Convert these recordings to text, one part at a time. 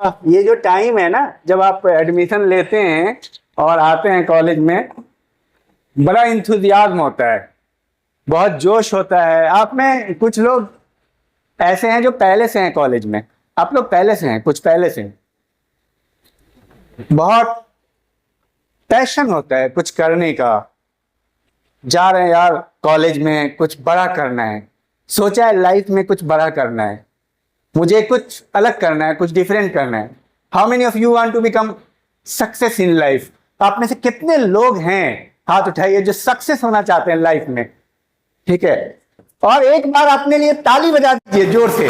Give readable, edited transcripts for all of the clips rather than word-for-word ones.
ये जो टाइम है ना, जब आप एडमिशन लेते हैं और आते हैं कॉलेज में, बड़ा इंथुजियाज्म होता है, बहुत जोश होता है आप में। कुछ लोग ऐसे हैं जो पहले से हैं कॉलेज में, आप लोग पहले से हैं, कुछ पहले से हैं। बहुत पैशन होता है कुछ करने का, जा रहे हैं यार कॉलेज में, कुछ बड़ा करना है, सोचा है लाइफ में कुछ बड़ा करना है, मुझे कुछ अलग करना है, कुछ डिफरेंट करना है। How many of you want to become success in life? आप में से कितने लोग हैं, हाथ उठाइए, जो सक्सेस होना चाहते हैं लाइफ में? ठीक है, और एक बार अपने लिए ताली बजा दीजिए जोर से।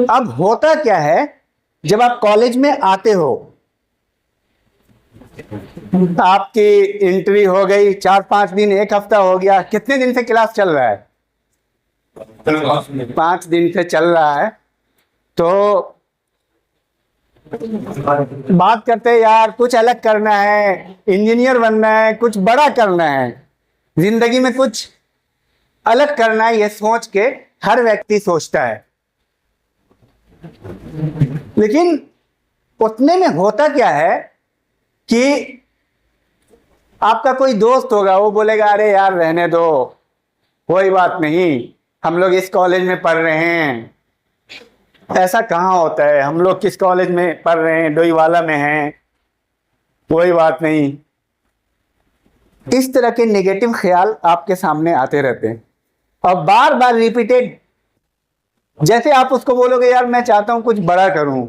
अब होता क्या है, जब आप कॉलेज में आते हो, आपकी एंट्री हो गई, 4-5 दिन, एक हफ्ता हो गया, कितने दिन से क्लास चल रहा है? 5 दिन से चल रहा है। तो बात करते हैं यार कुछ अलग करना है, इंजीनियर बनना है, कुछ बड़ा करना है, जिंदगी में कुछ अलग करना है, ये सोच के हर व्यक्ति सोचता है। लेकिन उतने में होता क्या है कि आपका कोई दोस्त होगा, वो बोलेगा अरे यार रहने दो, कोई बात नहीं, हम लोग इस कॉलेज में पढ़ रहे हैं। ऐसा कहाँ होता है, हम लोग किस कॉलेज में पढ़ रहे हैं, डोईवाला में हैं, कोई बात नहीं। इस तरह के नेगेटिव ख्याल आपके सामने आते रहते हैं और बार बार रिपीटेड। जैसे आप उसको बोलोगे यार मैं चाहता हूं कुछ बड़ा करूं,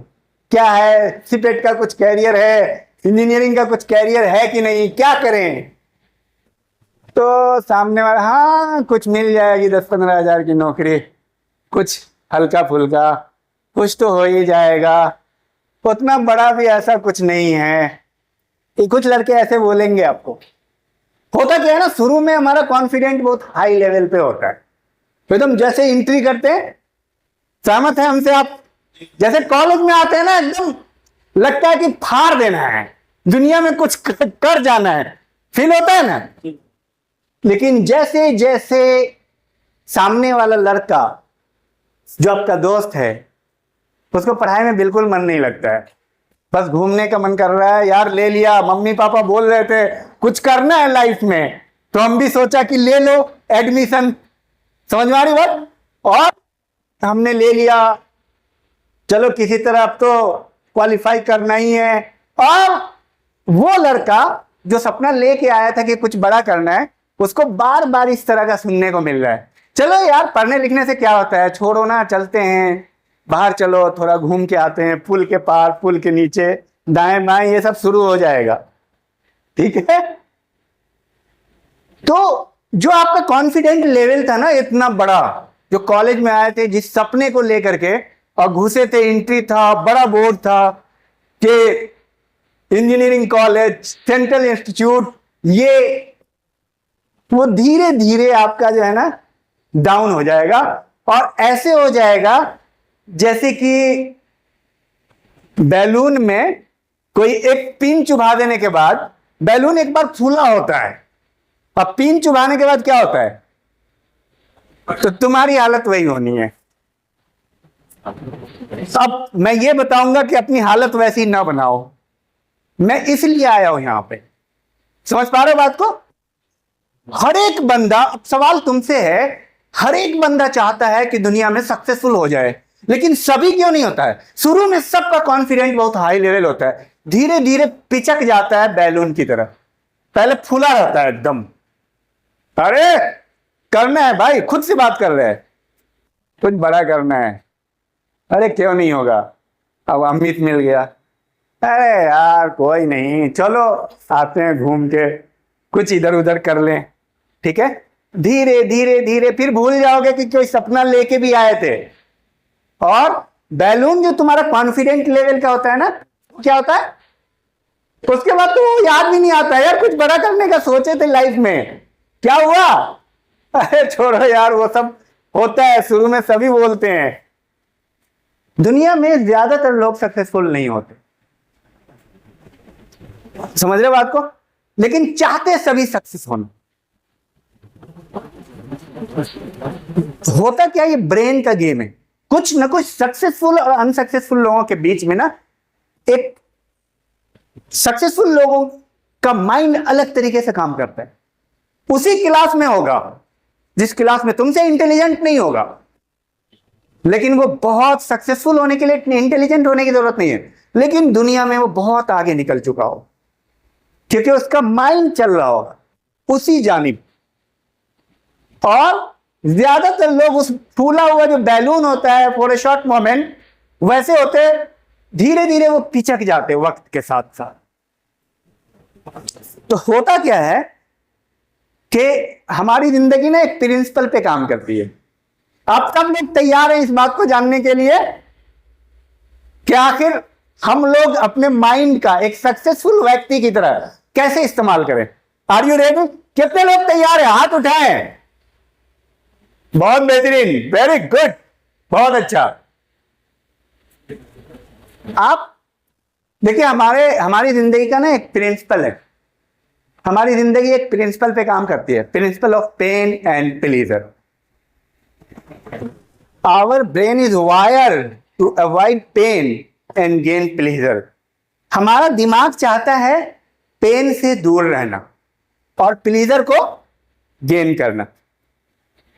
क्या है, सीपेट का कुछ कैरियर है, इंजीनियरिंग का कुछ कैरियर है कि नहीं, क्या करें? तो सामने वाला हाँ कुछ मिल जाएगी, 10-15 हजार की नौकरी, कुछ हल्का फुल्का, कुछ तो हो ही जाएगा, उतना बड़ा भी ऐसा कुछ नहीं है। ये कुछ लड़के ऐसे बोलेंगे आपको। होता क्या है ना, शुरू में हमारा कॉन्फिडेंट बहुत हाई लेवल पे होता है, तो एकदम जैसे एंट्री करते हैं, सहमत है हमसे आप? जैसे कॉलेज में आते हैं ना, एकदम लगता है कि फाड़ देना है, दुनिया में कुछ कर जाना है, फील होता है ना। लेकिन जैसे जैसे सामने वाला लड़का जो आपका दोस्त है, उसको पढ़ाई में बिल्कुल मन नहीं लगता है, बस घूमने का मन कर रहा है, यार ले लिया, मम्मी पापा बोल रहे थे कुछ करना है लाइफ में, तो हम भी सोचा कि ले लो एडमिशन, समझ में आ रही बात? और हमने ले लिया, चलो किसी तरह अब तो क्वालिफाई करना ही है। और वो लड़का जो सपना लेके आया था कि कुछ बड़ा करना है, उसको बार बार इस तरह का सुनने को मिल रहा है, चलो यार पढ़ने लिखने से क्या होता है, छोड़ो ना, चलते हैं बाहर, चलो थोड़ा घूम के आते हैं, पुल के पार, पुल के नीचे, दाएं बाएं, ये सब शुरू हो जाएगा। ठीक है, तो जो आपका कॉन्फिडेंट लेवल था ना इतना बड़ा, जो कॉलेज में आए थे जिस सपने को लेकर के और घुसे थे, एंट्री था, बड़ा बोर्ड था कि इंजीनियरिंग कॉलेज, सेंट्रल इंस्टीट्यूट, ये वो धीरे धीरे आपका जो है ना डाउन हो जाएगा। और ऐसे हो जाएगा जैसे कि बैलून में कोई एक पिन चुभा देने के बाद, बैलून एक बार फूला होता है, और पिन चुभाने के बाद क्या होता है, तो तुम्हारी हालत वही होनी है। अब मैं ये बताऊंगा कि अपनी हालत वैसी ना बनाओ, मैं इसलिए आया हूं यहां पे, समझ पा रहे हो बात को? हर एक बंदा, अब सवाल तुमसे है, हर एक बंदा चाहता है कि दुनिया में सक्सेसफुल हो जाए, लेकिन सभी क्यों नहीं होता है? शुरू में सबका कॉन्फिडेंट बहुत हाई लेवल होता है, धीरे धीरे पिचक जाता है बैलून की तरह, पहले फूला रहता है एकदम, अरे करना है भाई, खुद से बात कर रहे हैं, कुछ बड़ा करना है, अरे क्यों नहीं होगा, अब अमित मिल गया, अरे यार कोई नहीं, चलो आते हैं घूम के, कुछ इधर उधर कर लें। ठीक है, धीरे धीरे धीरे फिर भूल जाओगे कि कोई सपना लेके भी आए थे। और बैलून जो तुम्हारा कॉन्फिडेंट लेवल का होता है ना, क्या होता है, उसके बाद तो वो याद भी नहीं आता यार कुछ बड़ा करने का सोचे थे लाइफ में, क्या हुआ, अरे छोड़ो यार, वो सब होता है, शुरू में सभी बोलते हैं। दुनिया में ज्यादातर लोग सक्सेसफुल नहीं होते, समझ रहे बात को? लेकिन चाहते सभी सक्सेस होना। होता क्या, ये ब्रेन का गेम है। कुछ ना कुछ सक्सेसफुल और अनसक्सेसफुल लोगों के बीच में ना, एक सक्सेसफुल लोगों का माइंड अलग तरीके से काम करता है। उसी क्लास में होगा जिस क्लास में तुमसे इंटेलिजेंट नहीं होगा, लेकिन वो बहुत सक्सेसफुल होने के लिए इतने इंटेलिजेंट होने की जरूरत नहीं है, लेकिन दुनिया में वो बहुत आगे निकल चुका हो, क्योंकि उसका माइंड चल रहा होगा उसी जानिब। और ज्यादातर लोग उस फूला हुआ जो बैलून होता है फॉर ए शॉर्ट मोमेंट, वैसे होते, धीरे धीरे वो पिचक जाते वक्त के साथ साथ। तो होता क्या है कि हमारी जिंदगी ना एक प्रिंसिपल पे काम करती है। आप सब लोग तैयार हैं इस बात को जानने के लिए कि आखिर हम लोग अपने माइंड का एक सक्सेसफुल व्यक्ति की तरह कैसे इस्तेमाल करें। Are you ready? कितने लोग तैयार हैं? हाथ उठाएं। बहुत बेहतरीन, वेरी गुड, बहुत अच्छा। आप देखिए, हमारी जिंदगी का ना एक प्रिंसिपल है। हमारी जिंदगी एक प्रिंसिपल पे काम करती है, principle of pain and pleasure. Our brain is wired to avoid pain and gain pleasure. हमारा दिमाग चाहता है पेन से दूर रहना और प्लेजर को गेन करना।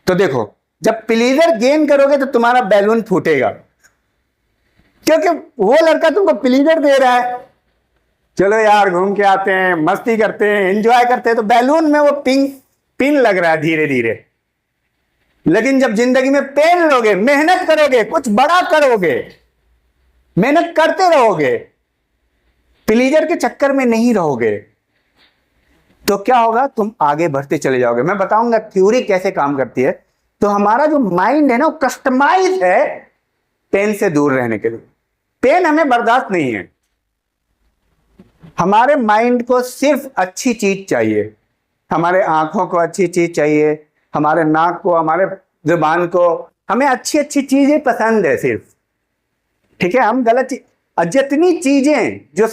तो देखो, जब प्लेजर गेन करोगे तो तुम्हारा बैलून फूटेगा, क्योंकि वो लड़का तुमको प्लेजर दे रहा है, चलो यार घूम के आते हैं, मस्ती करते हैं, एंजॉय करते हैं, तो बैलून में वो पिन लग रहा है धीरे धीरे। लेकिन जब जिंदगी में पेन लोगे, मेहनत करोगे, कुछ बड़ा करोगे, मेहनत करते रहोगे, प्लेजर के चक्कर में नहीं रहोगे, तो क्या होगा, तुम आगे बढ़ते चले जाओगे। मैं बताऊंगा थ्योरी कैसे काम करती है। तो हमारा जो माइंड है ना, वो कस्टमाइज है पेन से दूर रहने के लिए। पेन हमें बर्दाश्त नहीं है। हमारे माइंड को सिर्फ अच्छी चीज चाहिए। हमारे आंखों को अच्छी चीज चाहिए, हमारे नाक को, हमारे जुबान को, हमें अच्छी अच्छी चीजें पसंद है सिर्फ। ठीक है, हम गलत जितनी चीजें जो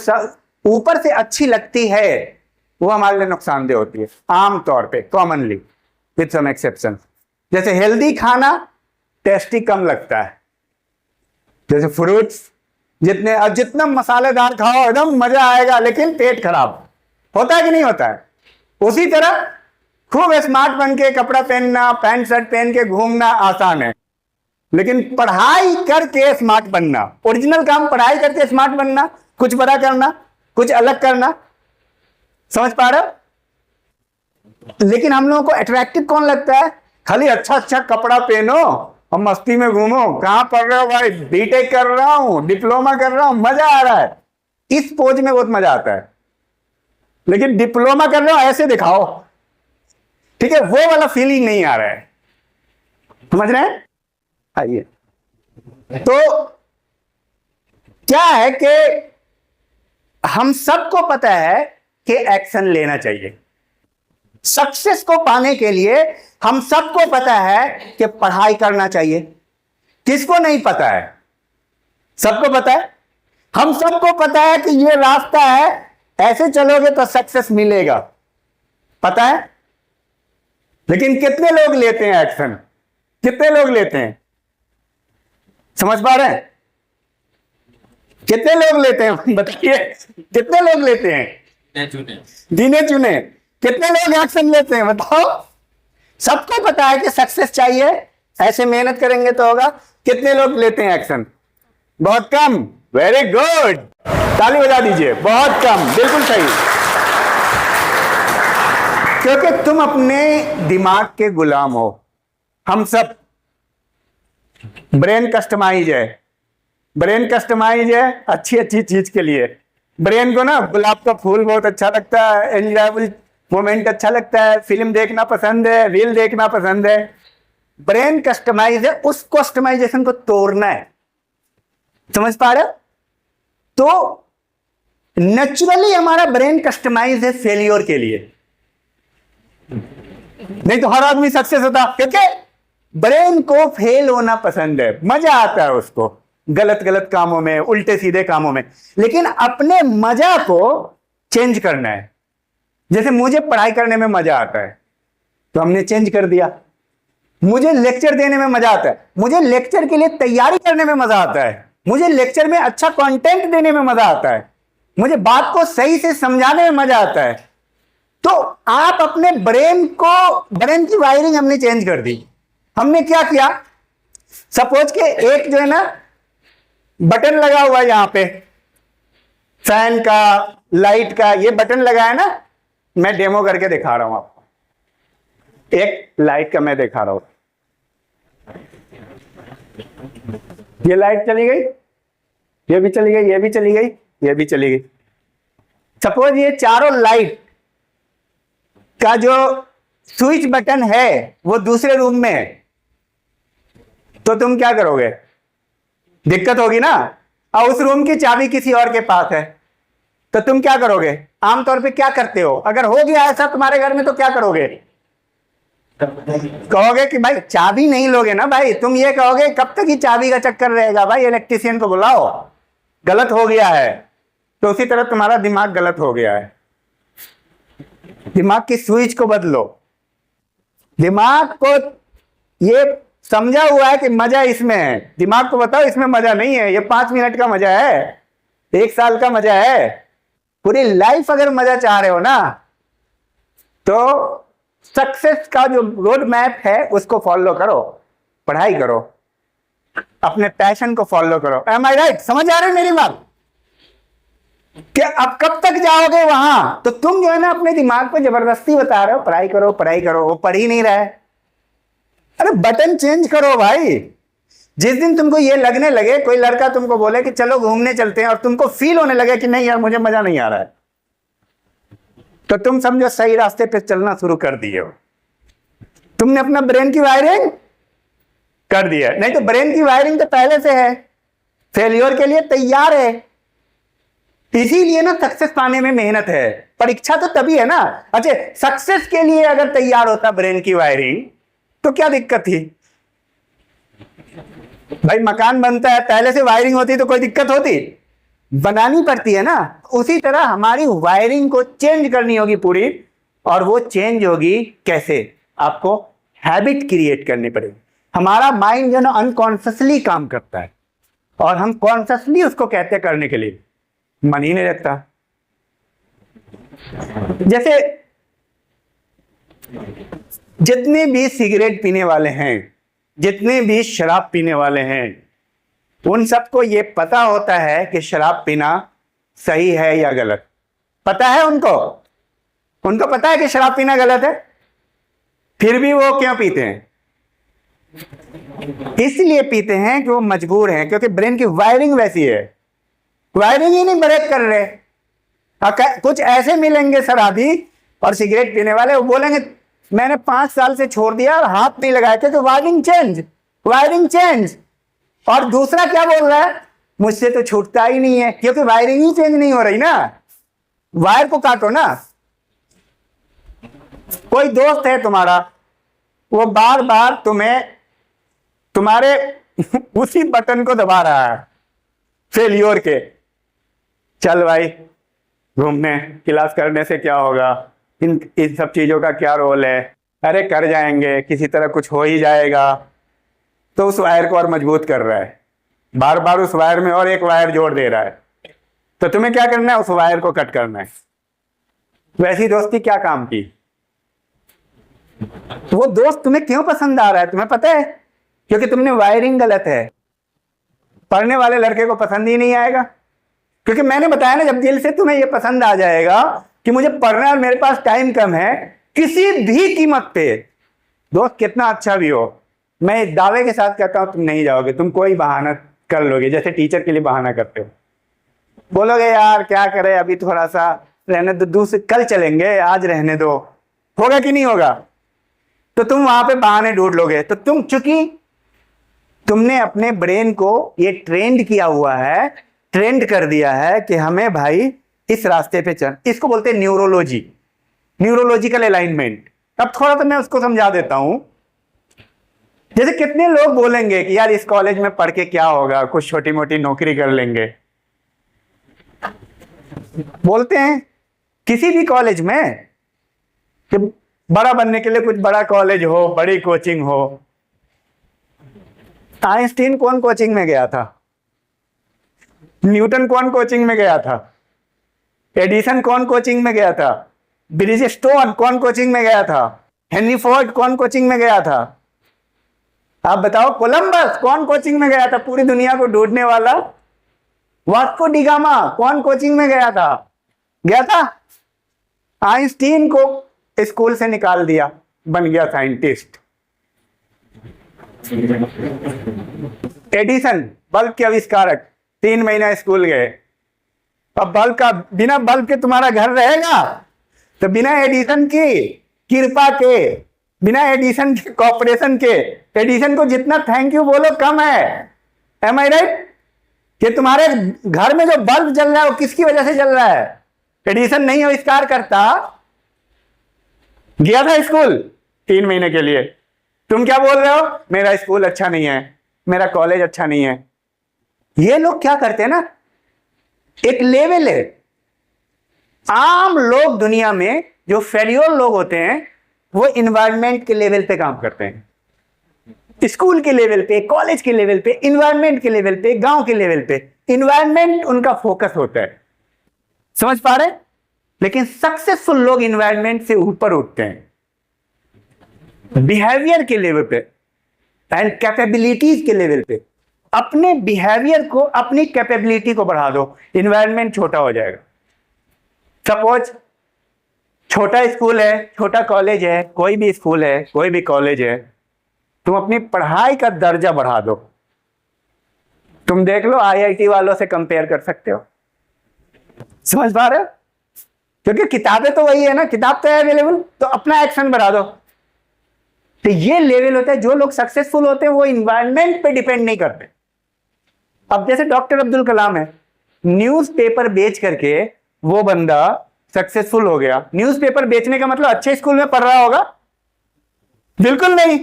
ऊपर से अच्छी लगती है वो हमारे लिए नुकसानदेह होती है आमतौर पे, कॉमनली, विद सम एक्सेप्शन। जैसे हेल्दी खाना टेस्टी कम लगता है, जैसे फ्रूट्स जितना मसालेदार खाओ एकदम मजा आएगा, लेकिन पेट खराब होता है कि नहीं होता है। उसी तरह खूब स्मार्ट बन के कपड़ा पहनना, पैंट शर्ट पहन के घूमना आसान है, लेकिन पढ़ाई करके स्मार्ट बनना, ओरिजिनल काम पढ़ाई करके स्मार्ट बनना, कुछ बड़ा करना, कुछ अलग करना, समझ पा रहे हो। लेकिन हम लोगों को अट्रैक्टिव कौन लगता है? खाली अच्छा अच्छा कपड़ा पहनो और मस्ती में घूमो। कहां पढ़ रहे हो भाई? बीटेक कर रहा हूं, डिप्लोमा कर रहा हूं, मजा आ रहा है। इस पोज में बहुत मजा आता है। लेकिन डिप्लोमा कर रहे हो ऐसे दिखाओ, ठीक है, वो वाला फीलिंग नहीं आ रहा है। समझ रहे हैं? आइए, तो क्या है कि हम सबको पता है कि एक्शन लेना चाहिए। सक्सेस को पाने के लिए हम सबको पता है कि पढ़ाई करना चाहिए। किसको नहीं पता है? सबको पता है। हम सबको पता है कि ये रास्ता है, ऐसे चलोगे तो सक्सेस मिलेगा, पता है। लेकिन कितने लोग लेते हैं एक्शन? कितने लोग लेते हैं? समझ पा रहे हैं? कितने लोग लेते हैं बताइए, कितने लोग लेते हैं? गिने चुने कितने लोग एक्शन लेते हैं बताओ। सबको पता है कि सक्सेस चाहिए, ऐसे मेहनत करेंगे तो होगा। कितने लोग लेते हैं एक्शन? बहुत कम। वेरी गुड, ताली बजा दीजिए। बहुत कम, बिल्कुल सही। क्योंकि तुम अपने दिमाग के गुलाम हो। हम सब ब्रेन कस्टमाइज है, ब्रेन कस्टमाइज है अच्छी अच्छी चीज के लिए। ब्रेन को ना गुलाब का फूल बहुत अच्छा लगता है, एंजॉयबल मोमेंट अच्छा लगता है, फिल्म देखना पसंद है, रील देखना पसंद है। ब्रेन कस्टमाइज है, उस कस्टमाइजेशन को तोड़ना है। समझ पा रहे हो? तो नेचुरली हमारा ब्रेन कस्टमाइज है फेलियर के लिए। नहीं तो हर आदमी सक्सेस होता, क्योंकि ब्रेन को फेल होना पसंद है, मजा आता है उसको गलत गलत कामों में, उल्टे सीधे कामों में। लेकिन अपने मजा को चेंज करना है। जैसे मुझे पढ़ाई करने में मजा आता है तो हमने चेंज कर दिया। मुझे लेक्चर देने में मजा आता है, मुझे लेक्चर के लिए तैयारी करने में मजा आता है, मुझे लेक्चर में अच्छा कंटेंट देने में मजा आता है, मुझे बात को सही से समझाने में मजा आता है। तो आप अपने ब्रेन की वायरिंग हमने चेंज कर दी। हमने क्या किया, सपोज के एक जो है ना बटन लगा हुआ है यहां पे, फैन का, लाइट का, ये बटन लगा है ना, मैं डेमो करके दिखा रहा हूं आपको। एक लाइट का मैं दिखा रहा हूं, ये लाइट चली गई, ये भी चली गई, ये भी चली गई, ये भी चली गई। सपोज ये चारों लाइट का जो स्विच बटन है वो दूसरे रूम में है, तो तुम क्या करोगे, दिक्कत होगी ना। और उस रूम की चाबी किसी और के पास है, तो तुम क्या करोगे, आमतौर पे क्या करते हो, अगर हो गया ऐसा तुम्हारे घर में तो क्या करोगे, कहोगे कि भाई चाबी नहीं लोगे ना भाई, तुम ये कहोगे कब तक ही चाबी का चक्कर रहेगा, भाई इलेक्ट्रिशियन को बुलाओ, गलत हो गया है। तो उसी तरह तुम्हारा दिमाग गलत हो गया है, दिमाग की स्विच को बदलो। दिमाग को ये समझा हुआ है कि मजा इसमें है, दिमाग को बताओ इसमें मजा नहीं है, ये 5 मिनट का मजा है, 1 साल का मजा है, पूरी लाइफ अगर मजा चाह रहे हो ना, तो सक्सेस का जो रोड मैप है उसको फॉलो करो, पढ़ाई करो, अपने पैशन को फॉलो करो। एम आई राइट? समझ आ रही है मेरी बात? कि अब कब तक जाओगे वहां? तो तुम जो है ना अपने दिमाग पे जबरदस्ती बता रहे हो पढ़ाई करो पढ़ाई करो, वो पढ़ ही नहीं रहा है। अरे बटन चेंज करो भाई। जिस दिन तुमको ये लगने लगे, कोई लड़का तुमको बोले कि चलो घूमने चलते हैं, और तुमको फील होने लगे कि नहीं यार मुझे मजा नहीं आ रहा है, तो तुम समझो सही रास्ते पे चलना शुरू कर दिए हो, तुमने अपना ब्रेन की वायरिंग कर दिया। नहीं तो ब्रेन की वायरिंग तो पहले से है, फेलियर के लिए तैयार है। इसीलिए ना सक्सेस पाने में मेहनत है, परीक्षा तो तभी है ना। अच्छा, सक्सेस के लिए अगर तैयार होता ब्रेन की वायरिंग तो क्या दिक्कत थी भाई? मकान बनता है, पहले से वायरिंग होती तो कोई दिक्कत होती? बनानी पड़ती है ना। उसी तरह हमारी वायरिंग को चेंज करनी होगी पूरी, और वो चेंज होगी कैसे? आपको हैबिट क्रिएट करनी पड़ेगी। हमारा माइंड जो ना अनकॉन्शियसली काम करता है, और हम कॉन्शियसली उसको कहते करने के लिए मन ही नहीं रखता। जैसे जितने भी सिगरेट पीने वाले हैं, जितने भी शराब पीने वाले हैं, उन सबको ये पता होता है कि शराब पीना सही है या गलत। पता है उनको पता है कि शराब पीना गलत है, फिर भी वो क्यों पीते हैं? इसलिए पीते हैं कि वो मजबूर हैं, क्योंकि ब्रेन की वायरिंग वैसी है, वायरिंग ही नहीं ब्रेक कर रहे। कुछ ऐसे मिलेंगे शराबी और सिगरेट पीने वाले, वो बोलेंगे मैंने 5 साल से छोड़ दिया और हाथ नहीं लगाए थे, तो वायरिंग चेंज। और दूसरा क्या बोल रहा है, मुझसे तो छूटता ही नहीं है, क्योंकि वायरिंग ही चेंज नहीं हो रही ना। वायर को काटो ना। कोई दोस्त है तुम्हारा, वो बार बार तुम्हारे उसी बटन को दबा रहा है, फेलियर के। चल भाई घूमने, क्लास करने से क्या होगा, इन सब चीजों का क्या रोल है, अरे कर जाएंगे, किसी तरह कुछ हो ही जाएगा। तो उस वायर को और मजबूत कर रहा है, बार बार उस वायर में और एक वायर जोड़ दे रहा है। तो तुम्हें क्या करना है, उस वायर को कट करना है। वैसी दोस्ती क्या काम की? तो वो दोस्त तुम्हें क्यों पसंद आ रहा है तुम्हें पता है? क्योंकि तुमने वायरिंग गलत है। पढ़ने वाले लड़के को पसंद ही नहीं आएगा, क्योंकि मैंने बताया ना, जब दिल से तुम्हें ये पसंद आ जाएगा कि मुझे पढ़ना है और मेरे पास टाइम कम है, किसी भी कीमत पे, दोस्त कितना अच्छा भी हो, मैं दावे के साथ कहता हूं तुम नहीं जाओगे, तुम कोई बहाना कर लोगे। जैसे टीचर के लिए बहाना करते हो, बोलोगे यार क्या करे, अभी थोड़ा सा रहने दो, दूसरे कल चलेंगे, आज रहने दो। होगा कि नहीं होगा? तो तुम वहां पे बहाने ढूंढ लोगे। तो चूंकि तुमने अपने ब्रेन को ये ट्रेंड किया हुआ है, ट्रेंड कर दिया है कि हमें भाई इस रास्ते पे चल, इसको बोलते हैं न्यूरोलॉजी, न्यूरोलॉजिकल अलाइनमेंट। अब थोड़ा तो मैं उसको समझा देता हूं। जैसे कितने लोग बोलेंगे कि यार इस कॉलेज में पढ़ के क्या होगा, कुछ छोटी मोटी नौकरी कर लेंगे। बोलते हैं किसी भी कॉलेज में कि बड़ा बनने के लिए कुछ बड़ा कॉलेज हो, बड़ी कोचिंग हो, आइंस्टीन कौन कोचिंग में गया था? न्यूटन कौन कोचिंग में गया था? एडिसन कौन कोचिंग में गया था? ब्रिजस्टोन कौन कोचिंग में गया था? हेनरी फोर्ड कौन कोचिंग में गया था? आप बताओ। कोलंबस कौन कोचिंग में गया था? पूरी दुनिया को ढूंढने वाला वास्को डी गामा कौन कोचिंग में गया था? गया था। आइंस्टीन को स्कूल से निकाल दिया, बन गया साइंटिस्ट। एडिसन बल्ब के आविष्कारक 3 महीना स्कूल गए। अब बल्ब का, बिना बल्ब के तुम्हारा घर रहेगा? तो बिना एडिसन की कृपा के, बिना एडिसन के कॉपरेशन के, एडिसन को जितना थैंक यू बोलो कम है। एम आई राइट? कि तुम्हारे घर में जो बल्ब जल रहा है वो किसकी वजह से जल रहा है? एडिसन नहीं आविष्कार करता, गया था स्कूल 3 महीने के लिए। तुम क्या बोल रहे हो? मेरा स्कूल अच्छा नहीं है, मेरा कॉलेज अच्छा नहीं है। ये लोग क्या करते हैं ना, एक लेवल है। आम लोग दुनिया में जो फेल्योर लोग होते हैं वो इन्वायरमेंट के लेवल पे काम करते हैं, स्कूल के लेवल पे, कॉलेज के लेवल पे, इन्वायरमेंट के लेवल पे, गांव के लेवल पे। इन्वायरमेंट उनका फोकस होता है, समझ पा रहे? लेकिन सक्सेसफुल लोग इन्वायरमेंट से ऊपर उठते हैं, बिहेवियर के लेवल पे एंड कैपेबिलिटीज के लेवल पे। अपने बिहेवियर को, अपनी कैपेबिलिटी को बढ़ा दो, इन्वायरमेंट छोटा हो जाएगा। सपोज छोटा स्कूल है, छोटा कॉलेज है, कोई भी स्कूल है, कोई भी कॉलेज है, तुम अपनी पढ़ाई का दर्जा बढ़ा दो। तुम देख लो, आईआईटी वालों से कंपेयर कर सकते हो, समझ पा रहे हो? क्योंकि किताबें तो वही है ना, किताब तो है अवेलेबल, तो अपना एक्शन बढ़ा दो। तो ये लेवल होता है। जो लोग सक्सेसफुल होते हैं वो इन्वायरमेंट पे डिपेंड नहीं करते। अब जैसे डॉक्टर अब्दुल कलाम है, न्यूज़पेपर बेच करके वो बंदा सक्सेसफुल हो गया। न्यूज़पेपर बेचने का मतलब अच्छे स्कूल में पढ़ रहा होगा? बिल्कुल नहीं,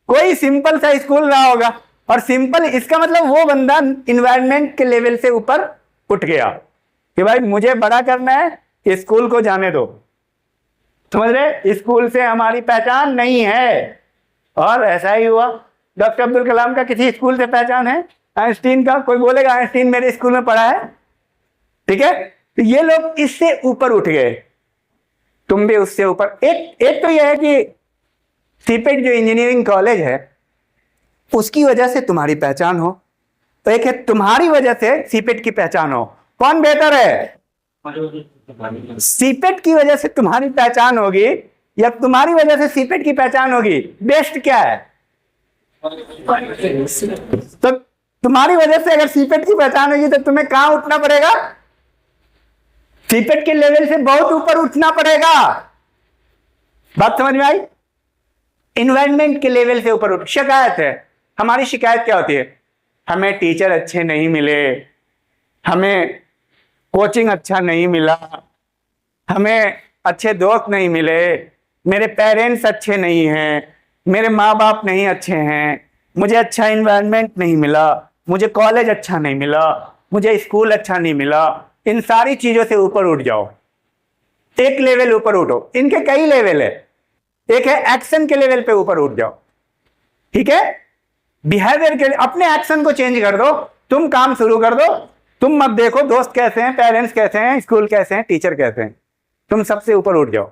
कोई सिंपल सा स्कूल रहा होगा। और सिंपल इसका मतलब वो बंदा इन्वायरमेंट के लेवल से ऊपर उठ गया कि भाई मुझे बड़ा करना है, स्कूल को जाने दो। समझ रहे? स्कूल से हमारी पहचान नहीं है। और ऐसा ही हुआ। डॉक्टर अब्दुल कलाम का किसी स्कूल से पहचान है? आइंस्टीन का? कोई बोलेगा आइंस्टीन मेरे स्कूल में पढ़ा है? ठीक है, तो ये लोग इससे ऊपर उठ गए, तुम भी उससे ऊपर। एक तो यह है कि सीपेट जो इंजीनियरिंग कॉलेज है उसकी वजह से तुम्हारी पहचान हो, तो एक है तुम्हारी वजह से सीपेट की पहचान हो। कौन बेहतर है? सीपेट की वजह से तुम्हारी पहचान होगी या तुम्हारी वजह से सीपेट की पहचान होगी? बेस्ट क्या है? तो तुम्हारी वजह से अगर सीपेट की पहचान होगी तो तुम्हें कहां उठना पड़ेगा? सीपेट के लेवल से बहुत ऊपर उठना पड़ेगा। बात समझ में आई? इन्वायरमेंट के लेवल से ऊपर उठ। शिकायत है, हमारी शिकायत क्या होती है? हमें टीचर अच्छे नहीं मिले, हमें कोचिंग अच्छा नहीं मिला, हमें अच्छे दोस्त नहीं मिले, मेरे पेरेंट्स अच्छे नहीं हैं, मेरे माँ बाप नहीं अच्छे हैं, मुझे अच्छा इन्वायरमेंट नहीं मिला, मुझे कॉलेज अच्छा नहीं मिला, मुझे स्कूल अच्छा नहीं मिला। इन सारी चीज़ों से ऊपर उठ जाओ, एक लेवल ऊपर उठो। इनके कई लेवल है। एक है एक्शन के लेवल पे ऊपर उठ जाओ, ठीक है? बिहेवियर के, अपने एक्शन को चेंज कर दो, तुम काम शुरू कर दो। तुम मत देखो दोस्त कैसे हैं, पेरेंट्स कैसे हैं, स्कूल कैसे हैं, टीचर कैसे हैं, तुम सबसे ऊपर उठ जाओ।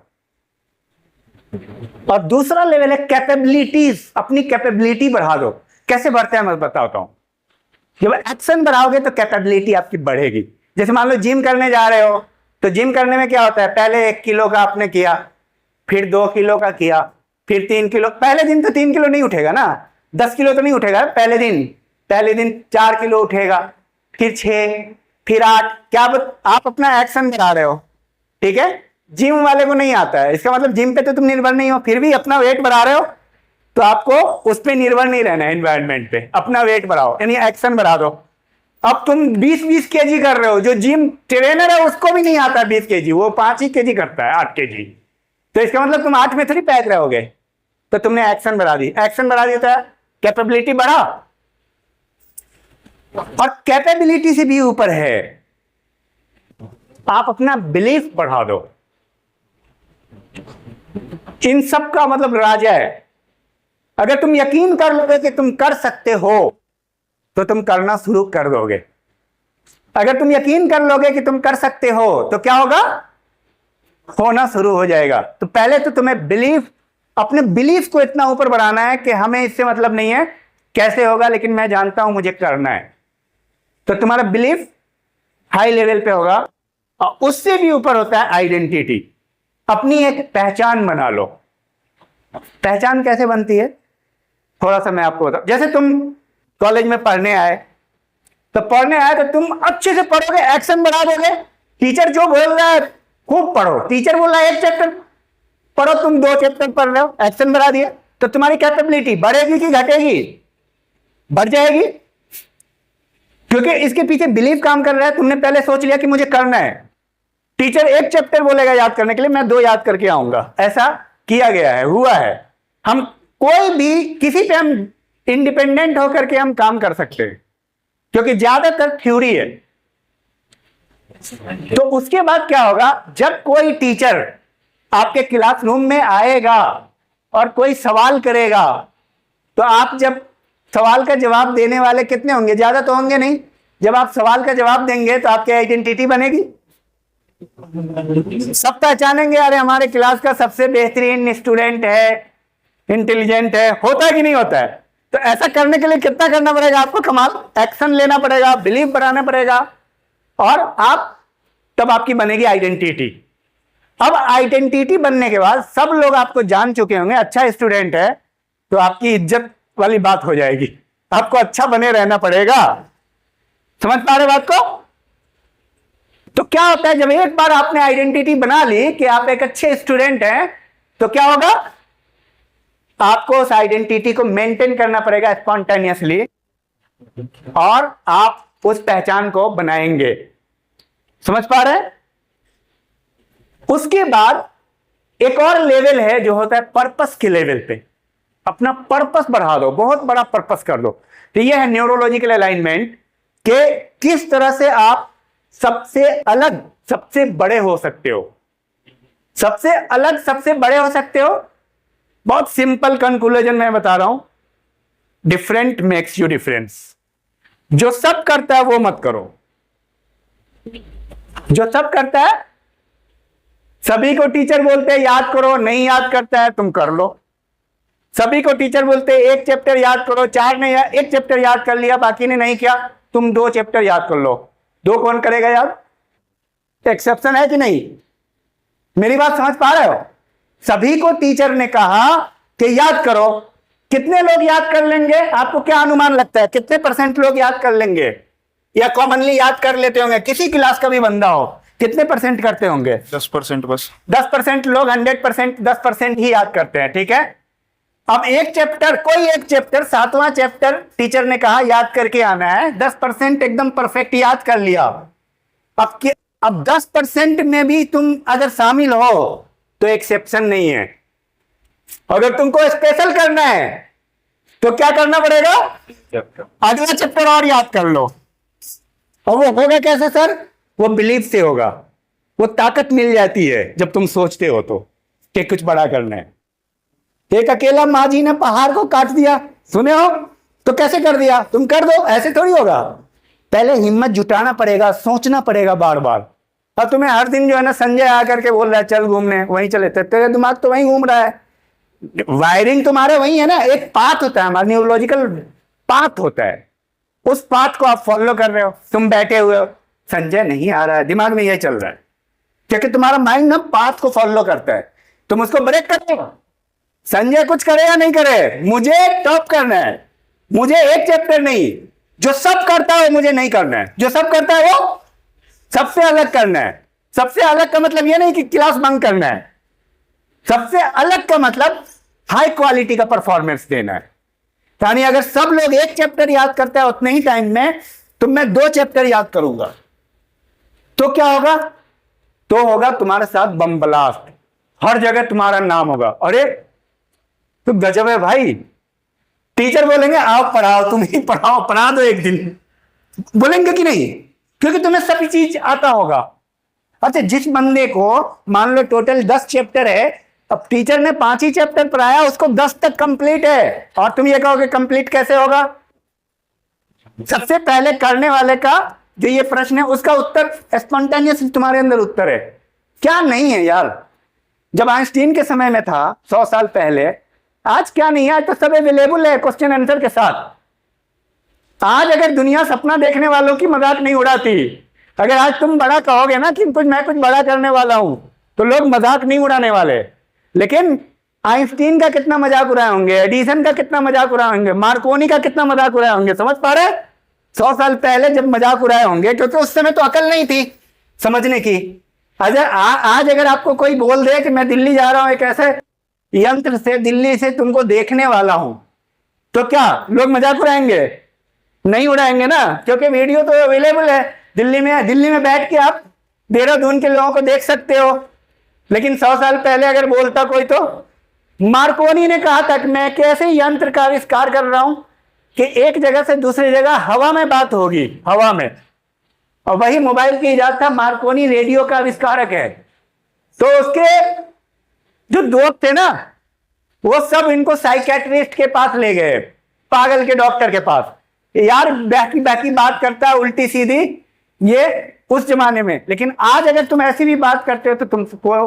और दूसरा लेवल है कैपेबिलिटीज। अपनी कैपेबिलिटी बढ़ा दो। कैसे बढ़ते हैं मैं बताता हूं। जब एक्शन बढ़ाओगे तो कैपेबिलिटी आपकी बढ़ेगी। जैसे मान लो जिम करने जा रहे हो, तो जिम करने में क्या होता है? पहले 1 किलो का आपने किया, फिर 2 किलो का किया, फिर 3 किलो। पहले दिन तो 3 किलो नहीं उठेगा ना, 10 किलो तो नहीं उठेगा पहले दिन 4 किलो उठेगा, फिर 6, फिर 8। क्या आप अपना एक्शन बढ़ा रहे हो, ठीक है? जिम वाले को नहीं आता है, इसका मतलब जिम पे तो तुम निर्भर नहीं हो, फिर भी अपना वेट बढ़ा रहे हो, तो आपको उस पर निर्भर नहीं रहना है, एनवायरनमेंट पे। अपना वेट बढ़ाओ, यानी एक्शन बढ़ा दो। अब तुम 20-20 केजी कर रहे हो, जो जिम ट्रेनर है उसको भी नहीं आता 20 केजी, वो 5 ही केजी करता है, 8 केजी। तो इसका मतलब तुम 8 में थोड़ी पैक रहोगे। तो तुमने एक्शन बढ़ा दी। एक्शन बढ़ा दिया तो कैपेबिलिटी बढ़ा। और कैपेबिलिटी से भी ऊपर है, आप अपना बिलीफ बढ़ा दो। इन सब का मतलब राजा है। अगर तुम यकीन कर लोगे कि तुम कर सकते हो, तो तुम करना शुरू कर दोगे। अगर तुम यकीन कर लोगे कि तुम कर सकते हो तो क्या होगा, होना शुरू हो जाएगा। तो पहले तो तुम्हें अपने बिलीफ को इतना ऊपर बढ़ाना है कि हमें इससे मतलब नहीं है कैसे होगा, लेकिन मैं जानता हूं मुझे करना है। तो तुम्हारा बिलीफ हाई लेवल पे होगा। और उससे भी ऊपर होता है आइडेंटिटी। अपनी एक पहचान बना लो। पहचान कैसे बनती है थोड़ा सा मैं आपको बताऊं। जैसे तुम कॉलेज में पढ़ने आए, तो तुम अच्छे से पढ़ोगे, एक्शन बढ़ा दोगे। टीचर जो बोल रहा है खूब पढ़ो, टीचर बोल रहा है 1 चैप्टर पढ़ो, तुम 2 चैप्टर पढ़ रहे हो, एक्शन बढ़ा दिया, तो तुम्हारी कैपेबिलिटी बढ़ेगी कि घटेगी? बढ़ जाएगी, क्योंकि इसके पीछे बिलीफ काम कर रहा है। तुमने पहले सोच लिया कि मुझे करना है। टीचर 1 चैप्टर बोलेगा याद करने के लिए, मैं 2 याद करके आऊंगा। ऐसा किया गया है, हुआ है। हम कोई भी किसी पे हम इंडिपेंडेंट होकर के हम काम कर सकते हैं, क्योंकि ज्यादातर थ्योरी है। तो उसके बाद क्या होगा, जब कोई टीचर आपके क्लासरूम में आएगा और कोई सवाल करेगा, तो आप जब सवाल का जवाब देने वाले कितने होंगे? ज्यादा तो होंगे नहीं। जब आप सवाल का जवाब देंगे तो आपकी आइडेंटिटी बनेगी, सब पहचानेंगे, अरे हमारे क्लास का सबसे बेहतरीन स्टूडेंट है, इंटेलिजेंट है। होता है कि नहीं होता है? तो ऐसा करने के लिए कितना करना पड़ेगा आपको? कमाल, एक्शन लेना पड़ेगा, बिलीव बढ़ाना पड़ेगा, और आप तब आपकी बनेगी आइडेंटिटी। अब आइडेंटिटी बनने के बाद सब लोग आपको जान चुके होंगे, अच्छा स्टूडेंट है, तो आपकी इज्जत वाली बात हो जाएगी। आपको अच्छा बने रहना पड़ेगा। समझ पा रहे बात को? तो क्या होता है, जब एक बार आपने आइडेंटिटी बना ली कि आप एक अच्छे स्टूडेंट हैं, तो क्या होगा, आपको उस आइडेंटिटी को मेंटेन करना पड़ेगा स्पॉन्टेनियसली, और आप उस पहचान को बनाएंगे। समझ पा रहे हैं? उसके बाद एक और लेवल है जो होता है पर्पस के लेवल पे। अपना पर्पस बढ़ा दो, बहुत बड़ा पर्पस कर दो। तो यह है न्यूरोलॉजिकल अलाइनमेंट, कि किस तरह से आप सबसे अलग सबसे बड़े हो सकते हो। सबसे अलग सबसे बड़े हो सकते हो। बहुत सिंपल कंक्लूजन मैं बता रहा हूं, डिफरेंट मेक्स यू डिफरेंस। जो सब करता है वो मत करो। जो सब करता है, सभी को टीचर बोलते हैं याद करो, नहीं याद करता है तुम कर लो। सभी को टीचर बोलते हैं 1 चैप्टर याद करो, 4 ने 1 चैप्टर याद कर लिया, बाकी ने नहीं किया, तुम 2 चैप्टर याद कर लो। 2 कौन करेगा याद? एक्सेप्शन है कि नहीं? मेरी बात समझ पा रहे हो? सभी को टीचर ने कहा कि याद करो। कितने लोग याद कर लेंगे? आपको क्या अनुमान लगता है, कितने % लोग याद कर लेंगे, या कॉमनली याद कर लेते होंगे? किसी क्लास का भी बंदा हो, कितने % करते होंगे? 10% बस। 10% लोग 100% 10% ही याद करते हैं। ठीक है, अब एक चैप्टर, कोई एक चैप्टर, 7वां चैप्टर टीचर ने कहा याद करके आना है, 10% एकदम परफेक्ट याद कर लिया। अब 10% में भी तुम अगर शामिल हो तो एक्सेप्शन नहीं है। अगर तुमको स्पेशल करना है तो क्या करना पड़ेगा? अगला चैप्टर और याद कर लो। और वो होगा कैसे सर? वो बिलीफ से होगा। वो ताकत मिल जाती है जब तुम सोचते हो तो कि कुछ बड़ा करना है। एक अकेला माझी ने पहाड़ को काट दिया, सुने हो? तो कैसे कर दिया? तुम कर दो, ऐसे थोड़ी होगा। पहले हिम्मत जुटाना पड़ेगा, सोचना पड़ेगा बार बार। और तुम्हें हर दिन जो है ना संजय आकर के बोल रहा है चल घूमने, वहीं चले, तेरे दिमाग तो वहीं घूम रहा है। वायरिंग तुम्हारे वही है ना। एक पाथ होता है, हमारा न्यूरोलॉजिकल पाथ होता है, उस पाथ को आप फॉलो कर रहे हो। तुम बैठे हुए हो, संजय नहीं आ रहा है, दिमाग में यही चल रहा है, क्योंकि तुम्हारा माइंड ना पाथ को फॉलो करता है। तुम उसको ब्रेक कर दो। संजय कुछ करे या नहीं करे, मुझे टॉप करना है। मुझे एक चैप्टर नहीं, जो सब करता है मुझे नहीं करना है। जो सब करता है वो सबसे अलग करना है। सबसे अलग का मतलब ये नहीं कि क्लास बंक करना है। सबसे अलग का मतलब हाई क्वालिटी का परफॉर्मेंस देना है। यानी अगर सब लोग एक चैप्टर याद करते हैं उतने ही टाइम में, तो मैं 2 चैप्टर याद करूंगा, तो क्या होगा? तो होगा तुम्हारे साथ बम ब्लास्ट, हर जगह तुम्हारा नाम होगा। अरे तो गजब है भाई। टीचर बोलेंगे आओ पढ़ाओ, तुम ही पढ़ाओ, पढ़ा दो एक दिन, बोलेंगे कि नहीं? क्योंकि तुम्हें सभी चीज आता होगा। अच्छा, जिस बंदे को मान लो टोटल 10 चैप्टर है, अब टीचर ने 5 ही चैप्टर पढ़ाया, उसको 10 तक कंप्लीट है, और तुम ये कहोगे कंप्लीट कैसे होगा? सबसे पहले करने वाले का जो ये प्रश्न है उसका उत्तर स्पॉन्टेनियस तुम्हारे अंदर उत्तर है, क्या नहीं है यार। जब आइंस्टीन के समय में था 100 साल पहले, आज क्या नहीं है, आज तो सब अवेलेबल है क्वेश्चन आंसर के साथ। आज अगर दुनिया सपना देखने वालों की मजाक नहीं उड़ाती, अगर आज तुम बड़ा कहोगे ना कि मैं कुछ बड़ा करने वाला हूं, तो लोग मजाक नहीं उड़ाने वाले। लेकिन आइंस्टीन का कितना मजाक उड़ाए होंगे, एडिसन का कितना मजाक उड़ाए होंगे, मार्कोनी का कितना मजाक उड़ाए होंगे, समझ पा रहे? 100 साल पहले जब मजाक उड़ाए होंगे, क्योंकि उस समय तो अकल नहीं थी समझने की। आज अगर आपको कोई बोल दे कि मैं दिल्ली जा रहा हूं एक ऐसे यंत्र से, दिल्ली से तुमको देखने वाला हूं, तो क्या लोग मजाक उड़ाएंगे? नहीं उड़ाएंगे ना, क्योंकि वीडियो तो अवेलेबल है। दिल्ली में बैठ के आप देहरादून के लोगों को देख सकते हो। लेकिन 100 साल पहले अगर बोलता कोई, तो मार्कोनी ने कहा था कि मैं कैसे यंत्र का आविष्कार कर रहा हूं कि एक जगह से दूसरी जगह हवा में बात होगी, हवा में। और वही मोबाइल की इजाजत था। मार्कोनी रेडियो का आविष्कारक है। तो उसके जो दोस्त थे ना, वो सब इनको साइकेट्रिस्ट के पास ले गए, पागल के डॉक्टर के पास। यार बैकी बैकी बात करता है, उल्टी सीधी, ये उस जमाने में। लेकिन आज अगर तुम ऐसी भी बात करते हो तो तुमको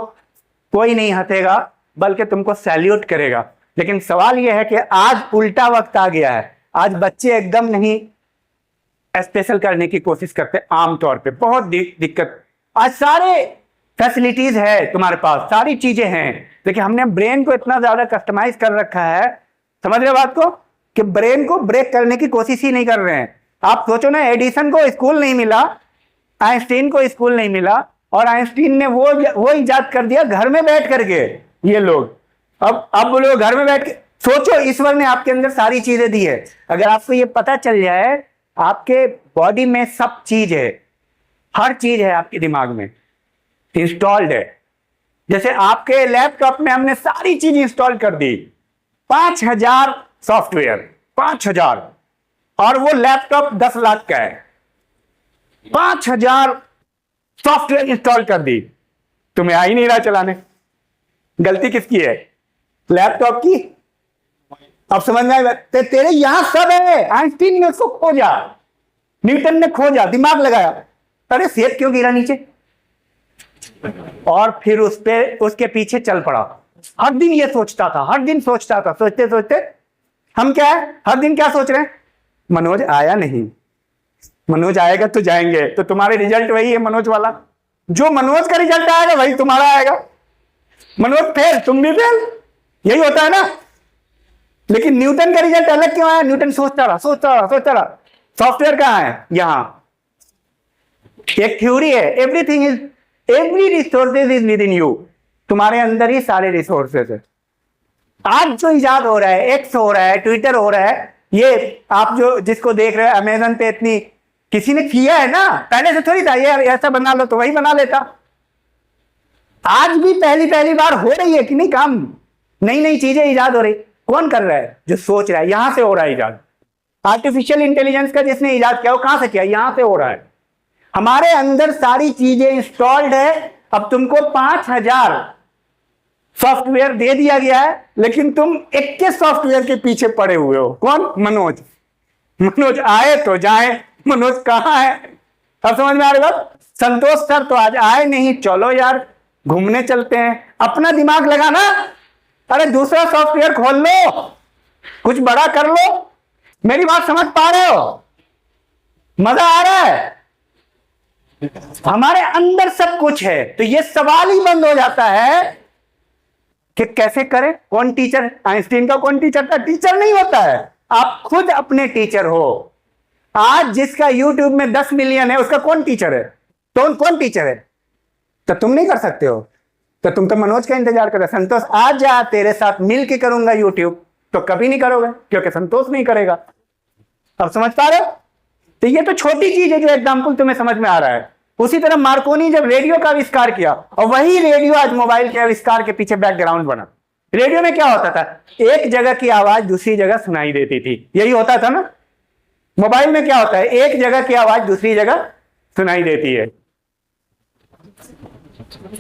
कोई नहीं हंसेगा, बल्कि तुमको सैल्यूट करेगा। लेकिन सवाल यह है कि आज उल्टा वक्त आ गया है। आज बच्चे एकदम नहीं स्पेशल करने की कोशिश करते, आमतौर पे बहुत दिक्कत। आज सारे फैसिलिटीज है तुम्हारे पास, सारी चीजें हैं। देखिए हमने ब्रेन को इतना ज्यादा कस्टमाइज कर रखा है, समझ रहे बात को, कि ब्रेन को ब्रेक करने की कोशिश ही नहीं कर रहे हैं। आप सोचो ना, एडिसन को स्कूल नहीं मिला, आइंस्टीन को स्कूल नहीं मिला, और आइंस्टीन ने वो इजाद कर दिया घर में बैठ करके। ये लोग अब बोलो घर में बैठ के सोचो, ईश्वर ने आपके अंदर सारी चीजें दी है। अगर आपको ये पता चल जाए आपके बॉडी में सब चीज है, हर चीज है आपके दिमाग में इंस्टॉल्ड है। जैसे आपके लैपटॉप में हमने सारी चीज इंस्टॉल कर दी, 5000 सॉफ्टवेयर, 5000, और वो लैपटॉप 10 लाख का है। 5000 सॉफ्टवेयर इंस्टॉल कर दी, तुम्हें आ ही नहीं रहा चलाने। गलती किसकी है? लैपटॉप की। अब समझ में आया? तेरे यहां सब है। आइंस्टीन ने उसको खोजा, न्यूटन ने खोजा, दिमाग लगाया, अरे सेब क्यों गिरा नीचे, और फिर उसके पीछे चल पड़ा। हर दिन ये सोचता था, हर दिन सोचता था। सोचते सोचते हम क्या है, हर दिन क्या सोच रहे हैं? मनोज आया नहीं, मनोज आएगा तो जाएंगे। तो तुम्हारे रिजल्ट वही है मनोज वाला। जो मनोज का रिजल्ट आएगा वही तुम्हारा आएगा। मनोज फेल, तुम भी फेल, यही होता है ना। लेकिन न्यूटन का रिजल्ट अलग क्यों आया? न्यूटन सोचता रहा। सॉफ्टवेयर कहां है? यहां एक थ्योरी है, every resources is with in you. तुम्हारे अंदर ही सारे रिसोर्सेज है। आज जो इजाद हो रहा है, एक्स हो रहा है, ट्विटर हो रहा है, ये आप जो जिसको देख रहे हो अमेजन पे, इतनी किसी ने किया है ना, पहले से थोड़ी था ये ऐसा बना लो तो वही बना लेता। आज भी पहली बार हो रही है कि नहीं काम, नई नई चीजें इजाद हो रही। कौन कर रहा है? जो सोच रहा है, यहां से हो रहा है इजाद। आर्टिफिशियल इंटेलिजेंस का जिसने इजाद किया वो कहां से किया? यहां से हो रहा है। हमारे अंदर सारी चीजें इंस्टॉल्ड है। अब तुमको 5000 सॉफ्टवेयर दे दिया गया है, लेकिन तुम 21 सॉफ्टवेयर के पीछे पड़े हुए हो। कौन? मनोज आए तो जाए, मनोज कहां है? अब समझ में आ रही बात? संतोष सर तो आज आए नहीं, चलो यार घूमने चलते हैं। अपना दिमाग लगाना, अरे दूसरा सॉफ्टवेयर खोल लो, कुछ बड़ा कर लो। मेरी बात समझ पा रहे हो? मजा आ रहा है? हमारे अंदर सब कुछ है। तो ये सवाल ही बंद हो जाता है कि कैसे करें। कौन टीचर? आइंस्टीन का कौन टीचर था? टीचर नहीं होता है, आप खुद अपने टीचर हो। आज जिसका YouTube में 10 मिलियन है, उसका कौन टीचर है? तो कौन टीचर है? तो तुम नहीं कर सकते हो, तो तुम तो मनोज का इंतजार कर रहे। संतोष आज जा तेरे साथ मिल के करूंगा YouTube, तो कभी नहीं करोगे क्योंकि संतोष नहीं करेगा। अब समझ पा रहे हो? तो ये तो छोटी चीज है जो एग्जाम्पल तुम्हें समझ में आ रहा है। उसी तरह मार्कोनी जब रेडियो का आविष्कार किया, और वही रेडियो आज मोबाइल के आविष्कार के पीछे बैकग्राउंड बना। रेडियो में क्या होता था? एक जगह की आवाज दूसरी जगह सुनाई देती थी, यही होता था ना। मोबाइल में क्या होता है? एक जगह की आवाज दूसरी जगह सुनाई देती है।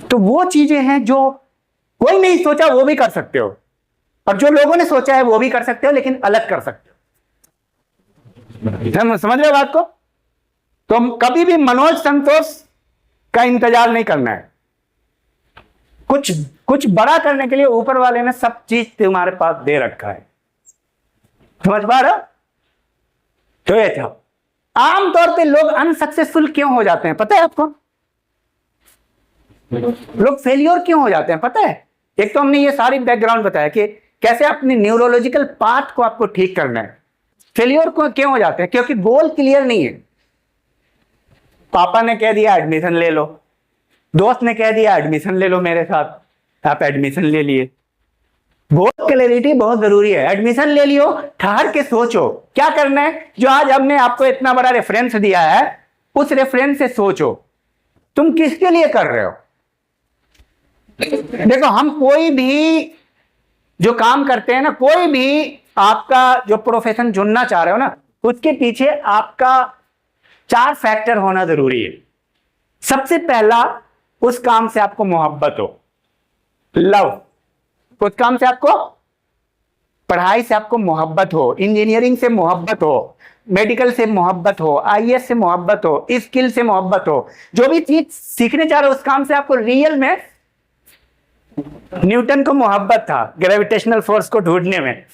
तो वो चीजें हैं जो कोई नहीं सोचा, वो भी कर सकते हो, और जो लोगों ने सोचा है वो भी कर सकते हो, लेकिन अलग कर सकते हो। समझ रहे हो बात को? तो कभी भी मनोज संतोष का इंतजार नहीं करना है। कुछ कुछ बड़ा करने के लिए ऊपर वाले ने सब चीज तुम्हारे पास दे रखा है। समझ पा रहे हो? तो ये था। आमतौर पे लोग अनसक्सेसफुल क्यों हो जाते हैं पता है आपको? लोग फेलियर क्यों हो जाते हैं पता है? एक तो हमने ये सारी बैकग्राउंड बताया कि कैसे अपने न्यूरोलॉजिकल पार्ट को आपको ठीक करना है। फेलियर को क्यों हो जाते हैं? क्योंकि गोल क्लियर नहीं है। पापा ने कह दिया एडमिशन ले लो, दोस्त ने कह दिया एडमिशन ले लो मेरे साथ, आप एडमिशन ले लिए। गोल क्लैरिटी बहुत जरूरी है। एडमिशन ले लियो, ठहर के सोचो क्या करना है। जो आज हमने आपको इतना बड़ा रेफरेंस दिया है, उस रेफरेंस से सोचो तुम किसके लिए कर रहे हो। देखो, हम कोई भी जो काम करते हैं ना, कोई भी आपका जो प्रोफेशन चुनना चाह रहे हो ना, उसके पीछे आपका 4 फैक्टर होना जरूरी है। सबसे पहला, उस काम से आपको मोहब्बत हो, लव। उस काम से आपको, पढ़ाई से आपको मोहब्बत हो, इंजीनियरिंग से मोहब्बत हो, मेडिकल से मोहब्बत हो, आईएएस से मोहब्बत हो, स्किल से मोहब्बत हो। जो भी चीज सीखने जा रहे हो उस काम से आपको रियल में, न्यूटन को मोहब्बत था ग्रेविटेशनल फोर्स को ढूंढने में,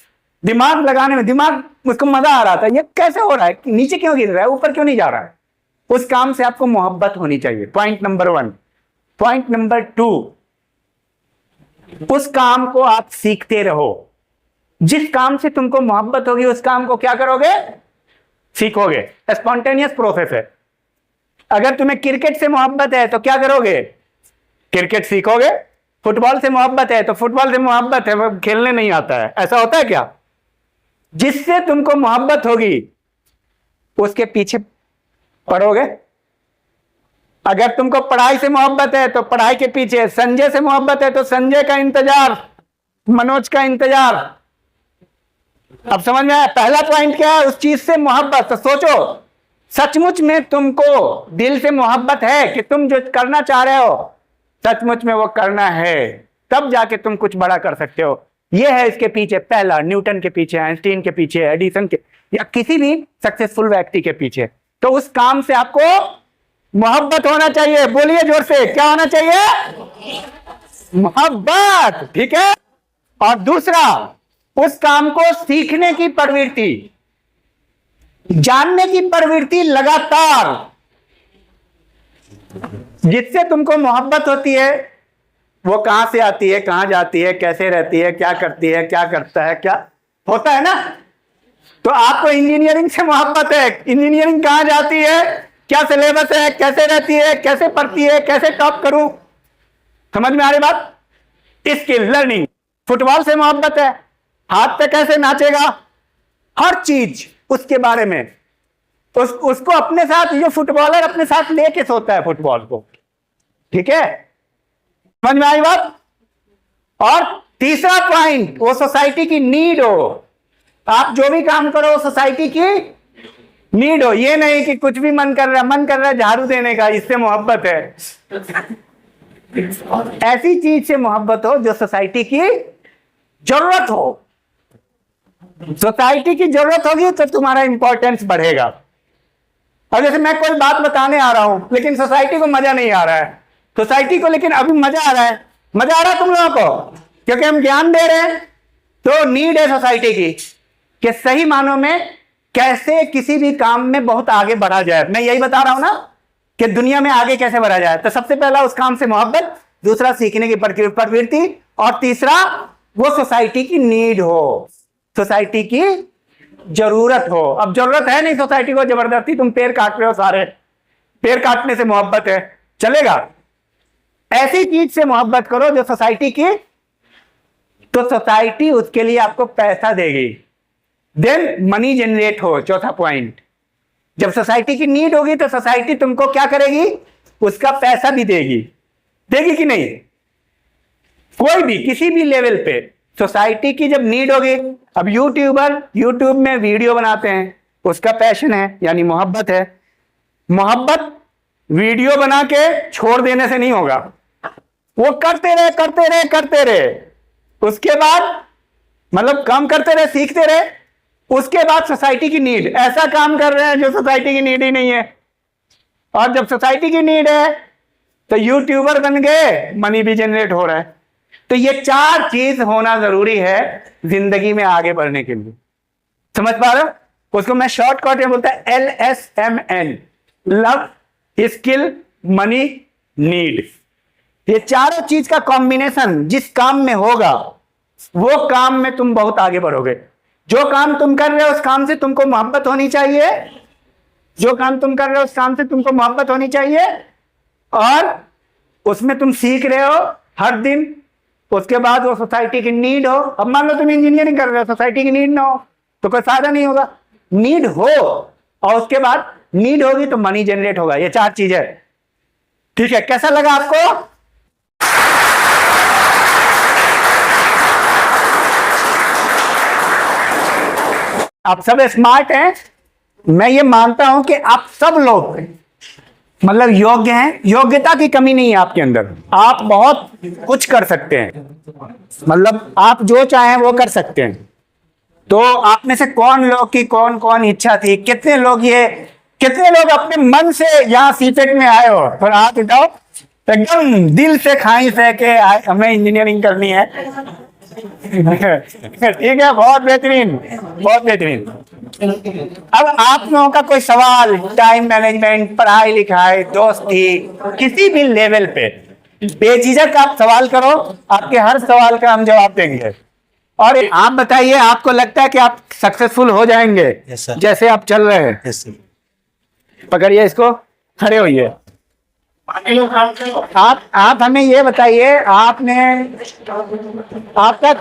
दिमाग लगाने में, दिमाग उसको मजा आ रहा था, ये कैसे हो रहा है, नीचे क्यों गिर रहा है, ऊपर क्यों नहीं जा रहा है। उस काम से आपको मोहब्बत होनी चाहिए, पॉइंट नंबर 1। पॉइंट नंबर 2, उस काम को आप सीखते रहो। जिस काम से तुमको मोहब्बत होगी उस काम को क्या करोगे, सीखोगे। स्पॉन्टेनियस प्रोसेस है। अगर तुम्हें क्रिकेट से मोहब्बत है तो क्या करोगे, क्रिकेट सीखोगे। फुटबॉल से मोहब्बत है तो फुटबॉल से मोहब्बत है, वो खेलने नहीं आता है, ऐसा होता है क्या? जिससे तुमको मोहब्बत होगी उसके पीछे पढ़ोगे। अगर तुमको पढ़ाई से मोहब्बत है तो पढ़ाई के पीछे, संजय से मोहब्बत है तो संजय का इंतजार, मनोज का इंतजार। अब समझ में आया? पहला पॉइंट क्या है, उस चीज से मोहब्बत। तो सोचो, सचमुच में तुमको दिल से मोहब्बत है कि तुम जो करना चाह रहे हो सचमुच में वो करना है, तब जाके तुम कुछ बड़ा कर सकते हो। ये है इसके पीछे पहला, न्यूटन के पीछे, आइंस्टीन के पीछे, एडिसन के, या किसी भी सक्सेसफुल व्यक्ति के पीछे। तो उस काम से आपको मोहब्बत होना चाहिए। बोलिए जोर से, क्या होना चाहिए? मोहब्बत। ठीक है। और दूसरा, उस काम को सीखने की प्रवृत्ति, जानने की प्रवृत्ति लगातार। जिससे तुमको मोहब्बत होती है वो कहां से आती है, कहां जाती है, कैसे रहती है, क्या करती है, क्या करता है, क्या होता है ना। तो आपको इंजीनियरिंग से मोहब्बत है, इंजीनियरिंग कहां जाती है, क्या सिलेबस है, कैसे रहती है, कैसे पढ़ती है, कैसे टॉप करूं। समझ में आ रही बात? Skill learning. फुटबॉल से मोहब्बत है, हाथ पे कैसे नाचेगा, हर चीज उसके बारे में। उसको अपने साथ, जो फुटबॉलर अपने साथ लेके सोता है फुटबॉल को। ठीक है, समझ में आई बात? और तीसरा पॉइंट, वो सोसाइटी की नीड हो। आप जो भी काम करो सोसाइटी की नीड हो। ये नहीं कि कुछ भी मन कर रहा है झाड़ू देने का, इससे मोहब्बत है। ऐसी चीज से मोहब्बत हो जो सोसाइटी की जरूरत हो। सोसाइटी की जरूरत होगी तो तुम्हारा इंपॉर्टेंस बढ़ेगा। अब जैसे मैं कोई बात बताने आ रहा हूं लेकिन सोसाइटी को मजा नहीं आ रहा है, सोसाइटी को लेकिन अभी मजा आ रहा है। मजा आ रहा है तुम लोगों को क्योंकि हम ज्ञान दे रहे हैं। तो नीड है सोसाइटी की कि सही मानों में कैसे किसी भी काम में बहुत आगे बढ़ा जाए। मैं यही बता रहा हूं ना कि दुनिया में आगे कैसे बढ़ा जाए। तो सबसे पहला उस काम से मोहब्बत, दूसरा सीखने की प्रवृत्ति, और तीसरा वो सोसाइटी की नीड हो, सोसाइटी की जरूरत हो। अब जरूरत है नहीं सोसाइटी को, जबरदस्ती तुम पेड़ काट रहे हो, सारे पेड़ काटने से मोहब्बत है, चलेगा? ऐसी चीज से मोहब्बत करो जो सोसाइटी की, तो सोसाइटी उसके लिए आपको पैसा देगी, देन मनी जनरेट हो। चौथा पॉइंट, जब सोसाइटी की नीड होगी तो सोसाइटी तुमको क्या करेगी, उसका पैसा भी देगी। देगी कि नहीं? कोई भी किसी भी लेवल पे सोसाइटी की जब नीड होगी। अब यूट्यूबर यूट्यूब में वीडियो बनाते हैं, उसका पैशन है यानी मोहब्बत है। मोहब्बत वीडियो बना के छोड़ देने से नहीं होगा, वो करते रहे करते रहे करते रहे, उसके बाद मतलब काम करते रहे, सीखते रहे, उसके बाद सोसाइटी की नीड, ऐसा काम कर रहे हैं जो सोसाइटी की नीड ही नहीं है। और जब सोसाइटी की नीड है तो यूट्यूबर बन गए, मनी भी जनरेट हो रहा है। तो ये 4 चीज होना जरूरी है जिंदगी में आगे बढ़ने के लिए। समझ पा रहे हो? उसको मैं शॉर्टकट में बोलता है LSMN, love, skill, money, need. ये चारों चीज का कॉम्बिनेशन जिस काम में होगा वो काम में तुम बहुत आगे बढ़ोगे। जो काम तुम कर रहे हो उस काम से तुमको मोहब्बत होनी चाहिए, जो काम तुम कर रहे हो उस काम से तुमको मोहब्बत होनी चाहिए, और उसमें तुम सीख रहे हो हर दिन। उसके बाद वो सोसाइटी की नीड हो। अब मान लो तुम इंजीनियरिंग कर रहे हो, सोसाइटी की नीड ना हो तो कोई फायदा नहीं होगा। नीड हो, और उसके बाद नीड होगी तो मनी जनरेट होगा। ये 4 चीज है। ठीक है, कैसा लगा आपको? आप सब स्मार्ट हैं, मैं ये मानता हूं कि आप सब लोग मतलब योग्य हैं। योग्यता की कमी नहीं है आपके अंदर, आप बहुत कुछ कर सकते हैं, मतलब आप जो चाहें वो कर सकते हैं। तो आप में से कौन लोग की कौन कौन इच्छा थी, कितने लोग अपने मन से यहाँ सीटेट में आए हो? और हाथ उठाओ, एकदम दिल से खाई से के हमें इंजीनियरिंग करनी है। ठीक है, बहुत बेहतरीन, बहुत बेहतरीन। अब आप लोगों का कोई सवाल, टाइम मैनेजमेंट, पढ़ाई लिखाई, दोस्ती, किसी भी लेवल पे बेझिझक आप सवाल करो, आपके हर सवाल का हम जवाब देंगे। और आप बताइए, आपको लगता है कि आप सक्सेसफुल हो जाएंगे? yes, जैसे आप चल रहे हैं? yes, पकड़िए इसको, खड़े होइए। आप हमें ये बताइए, आपका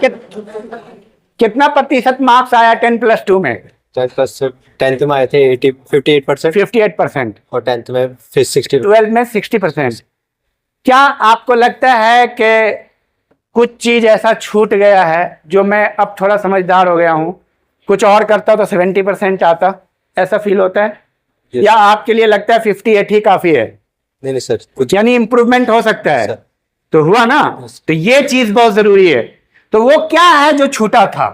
कितना प्रतिशत मार्क्स आया 10+2 में? 10th में आए थे 58%। 58%। और 10th में फिर 60। 12 में 60%। क्या आपको लगता है कि कुछ चीज ऐसा छूट गया है जो मैं अब थोड़ा समझदार हो गया हूं, कुछ और करता तो 70% आता, ऐसा फील होता है? yes. या आपके लिए लगता है 58 ही काफी है? नहीं सर, कुछ यानी इंप्रूवमेंट हो सकता है। सर। तो हुआ ना? तो ये चीज बहुत जरूरी है। तो वो क्या है जो छूटा था?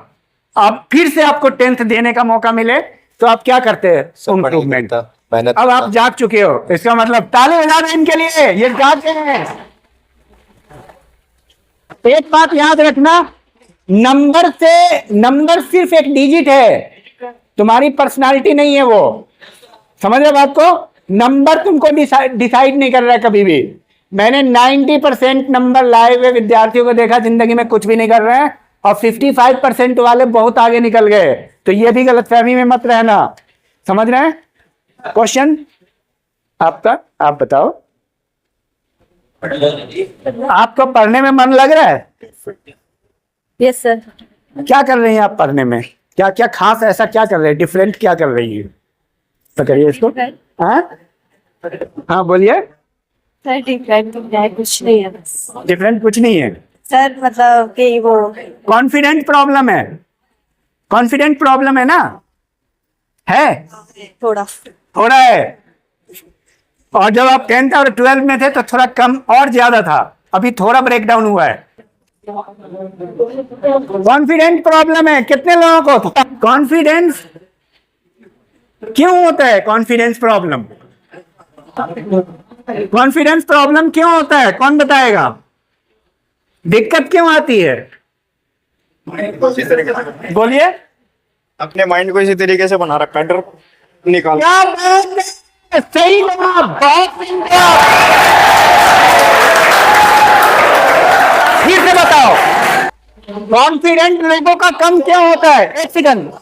अब फिर से आपको 10th देने का मौका मिले तो आप क्या करते हैं? इंप्रूवमेंट। मेहनत। अब आप जाग चुके हो, इसका मतलब ताली बजा दो इनके लिए, ये जाग गए हैं। एक बात याद रखना, नंबर सिर्फ एक डिजिट है, तुम्हारी पर्सनालिटी नहीं है वो। समझ रहे बात को? नंबर तुमको डिसाइड नहीं कर रहा है कभी भी। मैंने 90% नंबर लाए हुए विद्यार्थियों को देखा जिंदगी में कुछ भी नहीं कर रहे हैं, और 55% वाले बहुत आगे निकल गए। तो ये भी गलतफहमी में मत रहना। समझ रहे हैं? क्वेश्चन आपका, आप बताओ, आपको पढ़ने में मन लग रहा है? Yes sir. क्या कर रही हैं आप पढ़ने में? क्या क्या खास ऐसा क्या कर रहे हैं, डिफरेंट क्या कर रही है? पकड़िए इसको। हाँ बोलिए। सर डिफरेंट कुछ नहीं है, बस डिफरेंट कुछ नहीं है सर, मतलब कि वो कॉन्फिडेंट प्रॉब्लम है। कॉन्फिडेंट प्रॉब्लम है ना? है, थोड़ा है। और जब आप 10th और 12th में थे तो थोड़ा कम और ज्यादा था, अभी थोड़ा ब्रेकडाउन हुआ है। कॉन्फिडेंट प्रॉब्लम है कितने लोगों को? कॉन्फिडेंस क्यों होता है? कॉन्फिडेंस प्रॉब्लम क्यों होता है? कौन बताएगा? दिक्कत क्यों आती है? बोलिए। अपने माइंड को इसी तरीके से बना रखा है, डर निकाल। क्या बात है, सही जवाब, बहुत फिर से बताओ, कॉन्फिडेंट लोगों का कम क्यों होता है? एक सेकंड,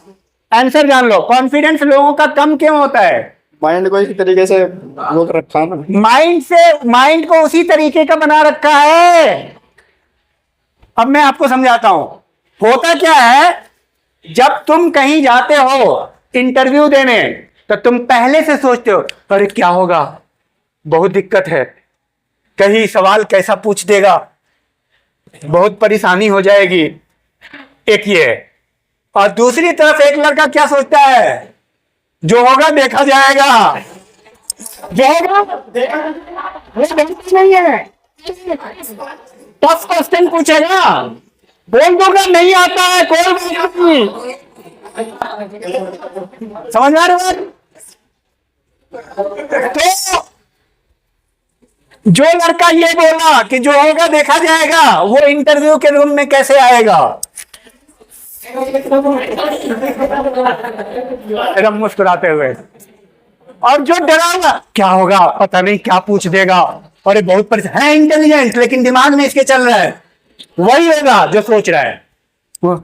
आंसर जान लो। कॉन्फिडेंस लोगों का कम क्यों होता है? माइंड को इसी तरीके से रोक रखा है ना। माइंड को उसी तरीके का बना रखा है। अब मैं आपको समझाता हूं, होता क्या है, जब तुम कहीं जाते हो इंटरव्यू देने तो तुम पहले से सोचते हो अरे क्या होगा, बहुत दिक्कत है, कहीं सवाल कैसा पूछ देगा, बहुत परेशानी हो जाएगी। एक ये, और दूसरी तरफ एक लड़का क्या सोचता है, जो होगा देखा जाएगा। जो होगा वो देखते नहीं है, टफ क्वेश्चन पूछेगा, बोल दूंगा नहीं आता है, कोई बात नहीं, समझ में आ रहा है? तो जो लड़का ये बोला कि जो होगा देखा जाएगा, वो इंटरव्यू के रूम में कैसे आएगा? एकदम मुस्कुराते हुए। और जो डरा हुआ, क्या होगा पता नहीं, क्या पूछ देगा, अरे बहुत परेशान है, इंटेलिजेंट लेकिन दिमाग में इसके चल रहा है, वही होगा जो सोच रहा है वो।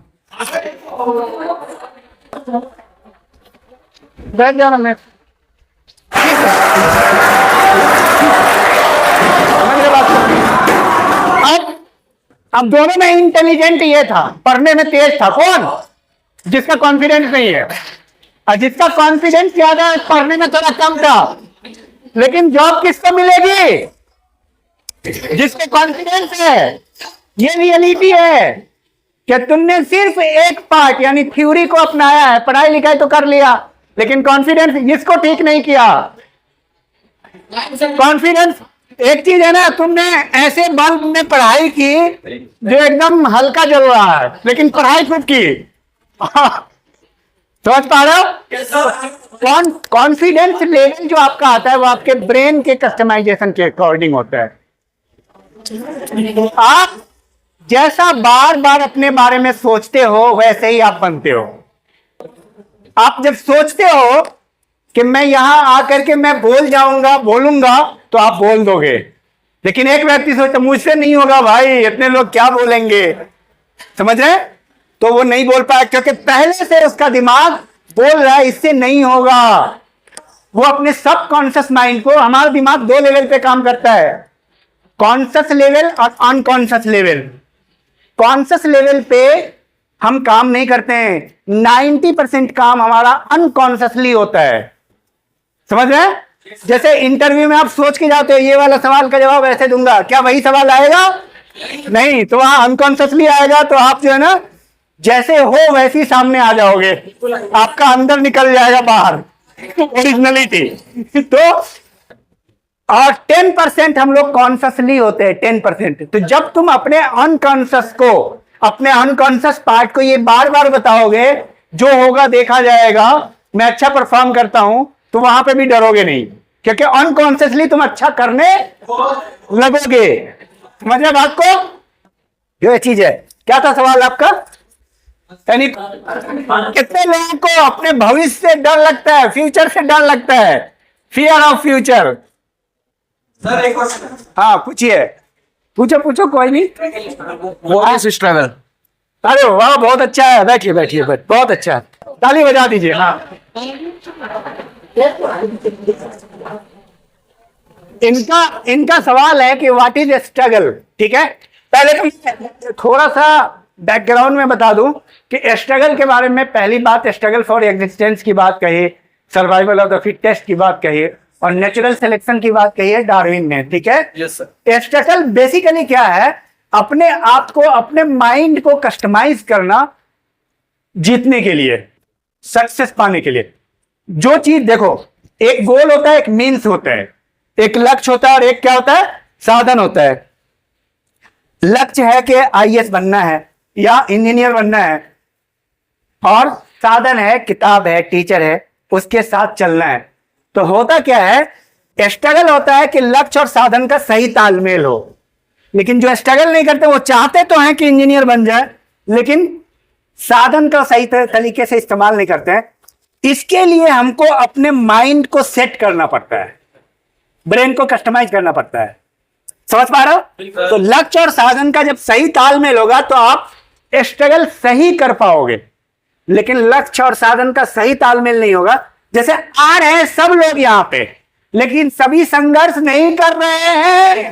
बैठ जाना मैं। अब दोनों में इंटेलिजेंट ये था, पढ़ने में तेज था कौन? जिसका कॉन्फिडेंस नहीं है, और जिसका कॉन्फिडेंस ज्यादा है पढ़ने में थोड़ा कम था। लेकिन जॉब किसको मिलेगी? जिसके कॉन्फिडेंस है। ये रियलिटी है कि तुमने सिर्फ एक पार्ट यानी थ्योरी को अपनाया है, पढ़ाई लिखाई तो कर लिया, लेकिन कॉन्फिडेंस इसको ठीक नहीं किया। कॉन्फिडेंस एक चीज है ना, तुमने ऐसे बल्ब में पढ़ाई की जो एकदम हल्का जल रहा है, लेकिन पढ़ाई खुद की। समझ पा रहे हो? कॉन्फिडेंस लेवल जो आपका आता है वो आपके ब्रेन के कस्टमाइजेशन के अकॉर्डिंग होता है। आप जैसा बार बार अपने बारे में सोचते हो वैसे ही आप बनते हो। आप जब सोचते हो कि मैं यहां आकर के मैं बोलूंगा तो आप बोल दोगे, लेकिन एक व्यक्ति सोचता मुझसे नहीं होगा भाई, इतने लोग क्या बोलेंगे, समझ रहे? तो वो नहीं बोल पाया क्योंकि पहले से उसका दिमाग बोल रहा है इससे नहीं होगा। वो अपने सबकॉन्शियस माइंड को, हमारा दिमाग दो लेवल पे काम करता है, कॉन्शियस लेवल और अनकॉन्शियस लेवल। कॉन्शियस लेवल पे हम काम नहीं करते हैं, 90% काम हमारा अनकॉन्शियसली होता है। समझ रहे हैं? जैसे इंटरव्यू में आप सोच के जाते हो ये वाला सवाल का जवाब ऐसे दूंगा, क्या वही सवाल आएगा? नहीं, तो वहां अनकॉन्शियसली आएगा। तो आप जो है ना जैसे हो वैसे ही सामने आ जाओगे, आपका अंदर निकल जाएगा बाहर ओरिजिनलिटी। तो और 10% हम लोग कॉन्शियसली होते हैं, 10%। तो जब तुम अपने अनकॉन्शियस को, अपने अनकॉन्शियस पार्ट को ये बार बार बताओगे जो होगा देखा जाएगा, मैं अच्छा परफॉर्म करता हूं, तो वहां पे भी डरोगे नहीं, क्योंकि अनकॉन्शियसली तुम अच्छा करने लगोगे। समझे बात को? ये चीज है। क्या था सवाल आपका? यानी कितने लोगों को अपने भविष्य से डर लगता है, फ्यूचर से डर लगता है, फियर ऑफ फ्यूचर? सर एक क्वेश्चन। हाँ पूछिए, पूछो कोई नहीं। What is struggle? अरे वाह, बहुत अच्छा है, बैठिए बहुत अच्छा है, ताली बजा दीजिए। हाँ, इनका सवाल है कि व्हाट इज स्ट्रगल। ठीक है, पहले तो थोड़ा सा बैकग्राउंड में बता दूं कि स्ट्रगल के बारे में। पहली बात, स्ट्रगल फॉर एग्जिस्टेंस की बात कही, सर्वाइवल ऑफ द फिटेस्ट की बात कही, और नेचुरल सिलेक्शन की बात कही है डार्विन ने। ठीक है, यस सर। स्ट्रगल बेसिकली क्या है? अपने आप को, अपने माइंड को कस्टमाइज करना जीतने के लिए, सक्सेस पाने के लिए। जो चीज देखो, एक गोल होता है, एक मीन्स होता है, एक लक्ष्य होता है, और एक क्या होता है? साधन होता है। लक्ष्य है कि आईएएस बनना है या इंजीनियर बनना है, और साधन है किताब है, टीचर है, उसके साथ चलना है। तो होता क्या है? स्ट्रगल होता है कि लक्ष्य और साधन का सही तालमेल हो। लेकिन जो स्ट्रगल नहीं करते वो चाहते तो हैं कि इंजीनियर बन जाए, लेकिन साधन का सही तरीके से इस्तेमाल नहीं करते हैं। इसके लिए हमको अपने माइंड को सेट करना पड़ता है, ब्रेन को कस्टमाइज करना पड़ता है। समझ पा रहे हो? तो लक्ष्य और साधन का जब सही तालमेल होगा तो आप स्ट्रगल सही कर पाओगे। लेकिन लक्ष्य और साधन का सही तालमेल नहीं होगा, जैसे आ रहे हैं सब लोग यहां पे, लेकिन सभी संघर्ष नहीं कर रहे हैं।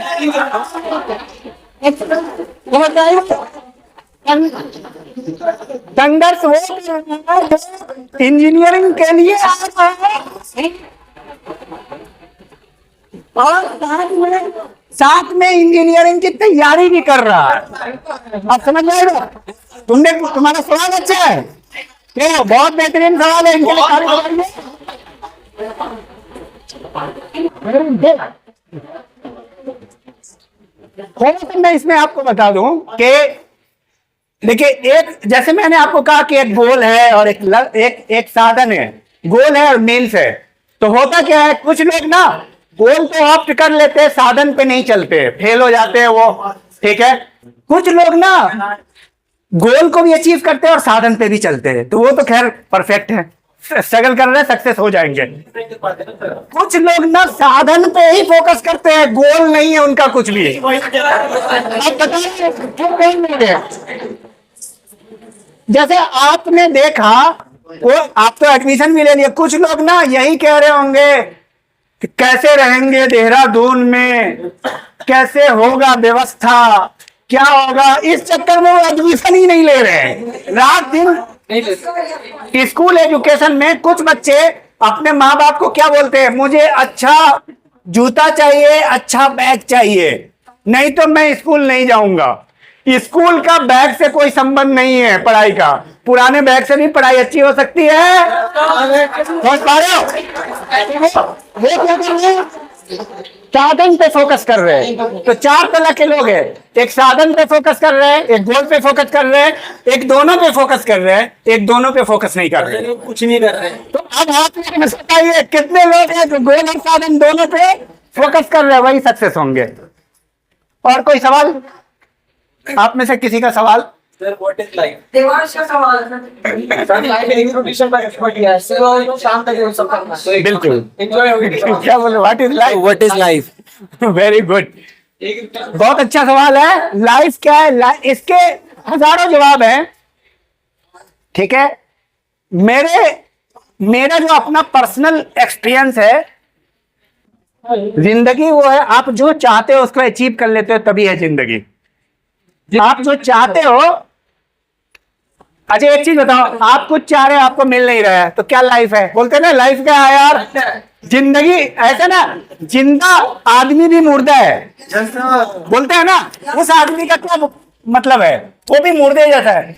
संघर्ष वो इंजीनियरिंग के लिए और साथ में इंजीनियरिंग की तैयारी भी कर रहा है। आप समझ रहे हो? तुम्हारा सवाल अच्छा है, क्यों? बहुत बेहतरीन सवाल है, इनके लिए ताली बजाइए। थोड़ा सा मैं इसमें आपको बता दूं कि देखिए, एक जैसे मैंने आपको कहा कि एक गोल है और एक साधन है। गोल है और मीन्स है। तो होता क्या है, कुछ लोग ना गोल तो ऑप्ट कर लेते हैं, साधन पे नहीं चलते, फेल हो जाते हैं वो, ठीक है। कुछ लोग ना गोल को भी अचीव करते हैं और साधन पे भी चलते हैं, तो वो तो खैर परफेक्ट है, स्ट्रगल कर रहे हैं, सक्सेस हो जाएंगे। कुछ लोग ना साधन पे ही फोकस करते हैं, गोल नहीं है उनका कुछ भी। अब बताइए क्यों नहीं मिले? जैसे आपने देखा, वो आप तो एडमिशन भी ले लिया, कुछ लोग ना यही कह रहे होंगे कि कैसे रहेंगे देहरादून में, कैसे होगा व्यवस्था, क्या होगा, इस चक्कर में वो एडमिशन ही नहीं ले रहे हैं। रात दिन स्कूल एजुकेशन में कुछ बच्चे अपने माँ बाप को क्या बोलते हैं, मुझे अच्छा जूता चाहिए, अच्छा बैग चाहिए, नहीं तो मैं स्कूल नहीं जाऊंगा। स्कूल का बैग से कोई संबंध नहीं है पढ़ाई का, पुराने बैग से भी पढ़ाई अच्छी हो सकती है। समझ पा रहे हो? वो क्या कर रहे हैं, साधन पे फोकस कर रहे हैं। तो चार तरह के लोग हैं, एक साधन पे फोकस कर रहे हैं, एक गोल पे फोकस कर रहे हैं, एक दोनों पे फोकस कर रहे हैं, एक दोनों पे फोकस नहीं कर रहे हैं, कुछ नहीं कर रहे हैं। तो अब आप मुझे बताइए कितने लोग हैं जो गोल और साधन दोनों पे फोकस कर रहे हैं, वही सक्सेस होंगे। और कोई सवाल आप में से किसी का सवाल? देवांश का सवाल है। बिल्कुल, क्या बोले, what is life? What is life? Very good, बहुत अच्छा सवाल है। लाइफ क्या है? इसके हजारों जवाब हैं, ठीक है। मेरा जो अपना पर्सनल एक्सपीरियंस है, जिंदगी वो है आप जो चाहते हो उसको अचीव कर लेते हो, तभी है जिंदगी। आप जो चाहते हो, अच्छा एक चीज बताओ, आप कुछ चाह रहे हो, आपको मिल नहीं रहा है, तो क्या लाइफ है? बोलते ना लाइफ क्या है यार, जिंदगी ऐसा ना, जिंदा आदमी भी मुर्दा है, बोलते हैं ना, उस आदमी का क्या मतलब है, वो भी मुर्दे जैसा है।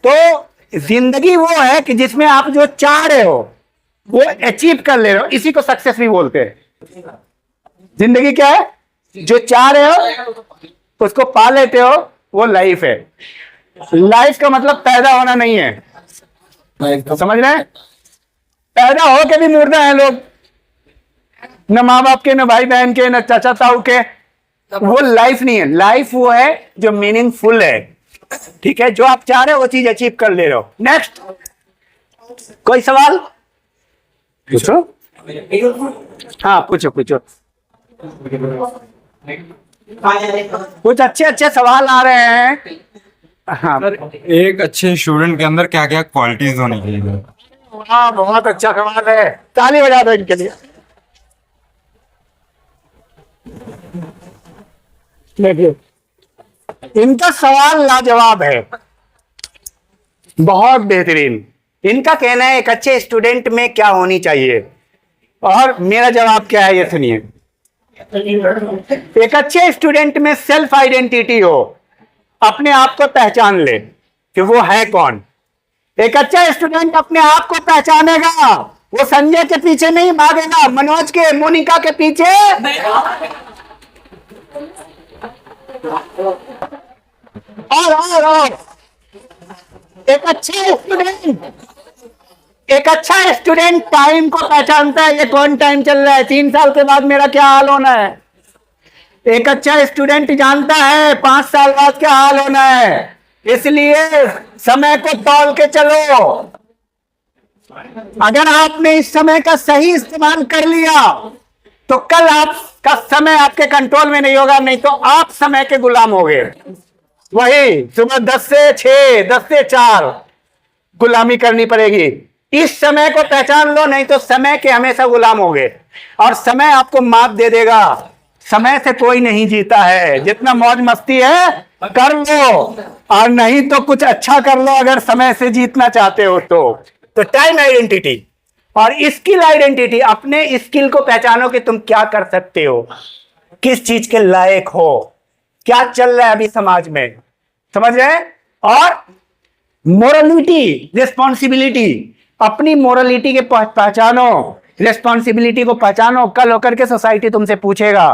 तो जिंदगी वो है कि जिसमें आप जो चाह रहे हो वो अचीव कर ले रहे हो, इसी को सक्सेस भी बोलते हैं। जिंदगी क्या है? जो चाह रहे हो उसको पा लेते हो, वो लाइफ है। लाइफ का मतलब पैदा होना नहीं है, समझ रहे हैं? पैदा हो के भी मुर्दा है लोग, न माँ बाप के, न भाई बहन के, न चाचा ताऊ के, वो लाइफ नहीं है। लाइफ वो है जो मीनिंगफुल है, ठीक है। जो आप चाह रहे हो वो चीज अचीव कर ले रहे हो। नेक्स्ट, कोई सवाल पूछो। हाँ पूछो पूछो, कुछ अच्छे अच्छे सवाल आ रहे हैं। हाँ, एक अच्छे स्टूडेंट के अंदर क्या क्या क्वालिटीज होनी चाहिए? वाह, बहुत अच्छा सवाल है, ताली बजा दो इनके लिए। देखिए, इनका सवाल लाजवाब है, बहुत बेहतरीन। इनका कहना है एक अच्छे स्टूडेंट में क्या होनी चाहिए, और मेरा जवाब क्या है ये सुनिए। एक अच्छे स्टूडेंट में सेल्फ आइडेंटिटी हो, अपने आप को पहचान ले कि वो है कौन। एक अच्छा स्टूडेंट अपने आप को पहचानेगा, वो संजय के पीछे नहीं भागेगा, मनोज के, मोनिका के पीछे और एक अच्छा स्टूडेंट टाइम को पहचानता है, ये कौन टाइम चल रहा है, 3 साल के बाद मेरा क्या हाल होना है। एक अच्छा स्टूडेंट जानता है 5 साल बाद क्या हाल होना है, इसलिए समय को तौल के चलो। अगर आपने इस समय का सही इस्तेमाल कर लिया तो कल आपका समय आपके कंट्रोल में नहीं होगा, नहीं तो आप समय के गुलाम हो गए। वही सुबह 10 से 6, 10 से 4 गुलामी करनी पड़ेगी। इस समय को पहचान लो, नहीं तो समय के हमेशा गुलाम हो गए, और समय आपको मात दे देगा। समय से कोई नहीं जीता है, जितना मौज मस्ती है कर लो, और नहीं तो कुछ अच्छा कर लो अगर समय से जीतना चाहते हो तो टाइम आइडेंटिटी और स्किल आइडेंटिटी, अपने स्किल को पहचानो कि तुम क्या कर सकते हो, किस चीज के लायक हो, क्या चल रहा है अभी समाज में, समझ रहे? और मोरलिटी, रिस्पॉन्सिबिलिटी, अपनी मोरलिटी के पहचानो, रिस्पॉन्सिबिलिटी को पहचानो। कल होकर के सोसाइटी तुमसे पूछेगा,